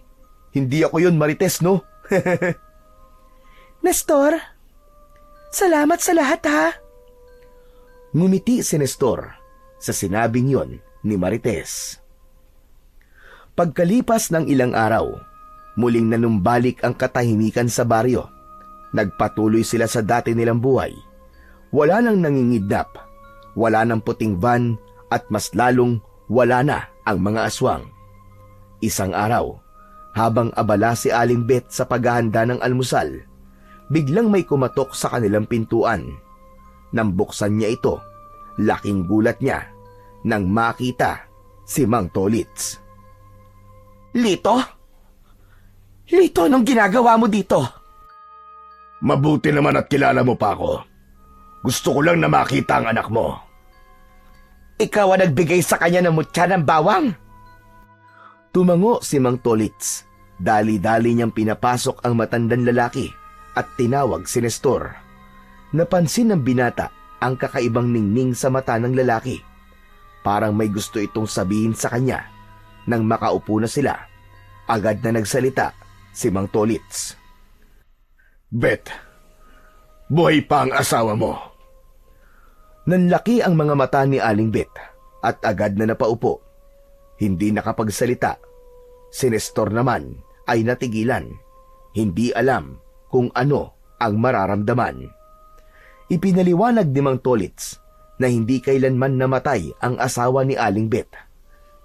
hindi ako yun, Marites, no? Nestor, salamat sa lahat ha. Ngumiti si Nestor sa sinabing yon ni Marites. Pagkalipas ng ilang araw, muling nanumbalik ang katahimikan sa baryo. Nagpatuloy sila sa dati nilang buhay. Wala nang nangingidnap, wala nang puting van at mas lalong wala na ang mga aswang. Isang araw, habang abala si Aling Bet sa paghahanda ng almusal, biglang may kumatok sa kanilang pintuan. Nang buksan niya ito, laking gulat niya nang makita si Mang Tolits. Lito? Lito, anong ginagawa mo dito? Mabuti naman at kilala mo pa ako. Gusto ko lang na makita ang anak mo. Ikaw ang nagbigay sa kanya ng mutya ng bawang? Tumango si Mang Tolits. Dali-dali niyang pinapasok ang matandang lalaki at tinawag si Nestor. Napansin ng binata ang kakaibang ningning sa mata ng lalaki. Parang may gusto itong sabihin sa kanya. Nang makaupo na sila, agad na nagsalita si Mang Tolits. Bet, buhay pa ang asawa mo. Nanlaki ang mga mata ni Aling Bet at agad na napaupo. Hindi nakapagsalita. Si Nestor naman ay natigilan. Hindi alam kung ano ang mararamdaman. Ipinaliwanag ni Mang Tolits na hindi kailanman namatay ang asawa ni Aling Bet.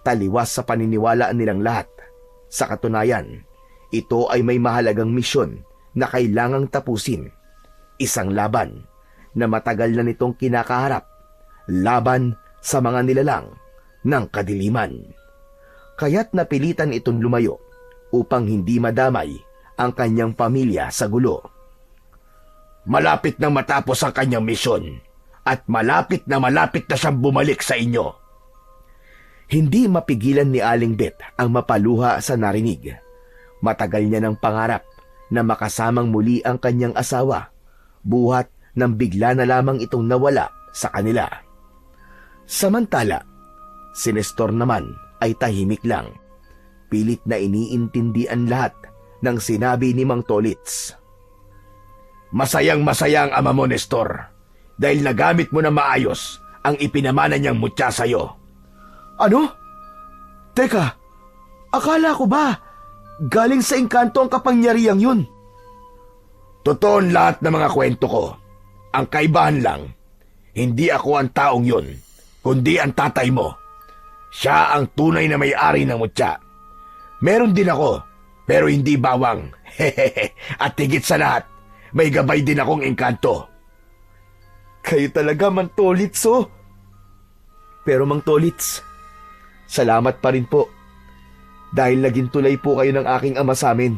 Taliwas sa paniniwalaan nilang lahat. Sa katunayan, ito ay may mahalagang misyon na kailangang tapusin. Isang laban na matagal na nitong kinakaharap. Laban sa mga nilalang ng kadiliman. Kaya't napilitan itong lumayo upang hindi madamay ang kanyang pamilya sa gulo. Malapit na matapos ang kanyang misyon at malapit na siyang bumalik sa inyo. Hindi mapigilan ni Aling Bet ang mapaluha sa narinig. Matagal niya ng pangarap na makasamang muli ang kanyang asawa, buhat nang bigla na lamang itong nawala sa kanila. Samantala, si Nestor naman ay tahimik lang. Pilit na iniintindihan lahat ng sinabi ni Mang Tolits. Masayang-masaya ang ama mo, Nestor, dahil nagamit mo na maayos ang ipinamana niyang mutya sa'yo. Ano? Teka, akala ko ba galing sa engkanto ang kapangyarihang yun? Totoo lahat ng mga kwento ko. Ang kaibahan lang, hindi ako ang taong yun, kundi ang tatay mo. Siya ang tunay na may-ari ng mutya. Meron din ako, pero hindi bawang. At higit sa lahat, may gabay din akong engkanto. Kayo talaga, Mang Tolits, oh. Pero Mang Tolits, salamat pa rin po. Dahil naging tulay po kayo ng aking ama sa amin.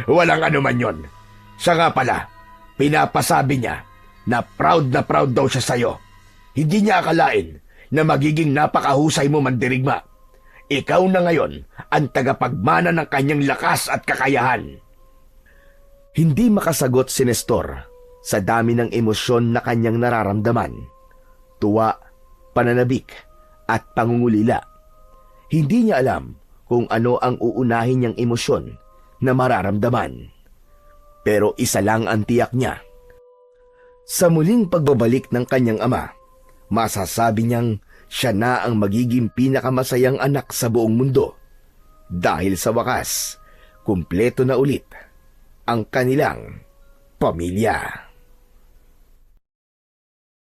Walang anuman yon. Siya nga pala, pinapasabi niya na proud daw siya sa'yo. Hindi niya akalain na magiging napakahusay mo mandirigma. Ikaw na ngayon ang tagapagmana ng kanyang lakas at kakayahan. Hindi makasagot si Nestor sa dami ng emosyon na kanyang nararamdaman. Tuwa, pananabik, at pangungulila. Hindi niya alam kung ano ang uunahin niyang emosyon na mararamdaman. Pero isa lang ang tiyak niya. Sa muling pagbabalik ng kanyang ama, masasabi niyang siya na ang magiging pinakamasayang anak sa buong mundo. Dahil sa wakas, kumpleto na ulit ang kanilang pamilya.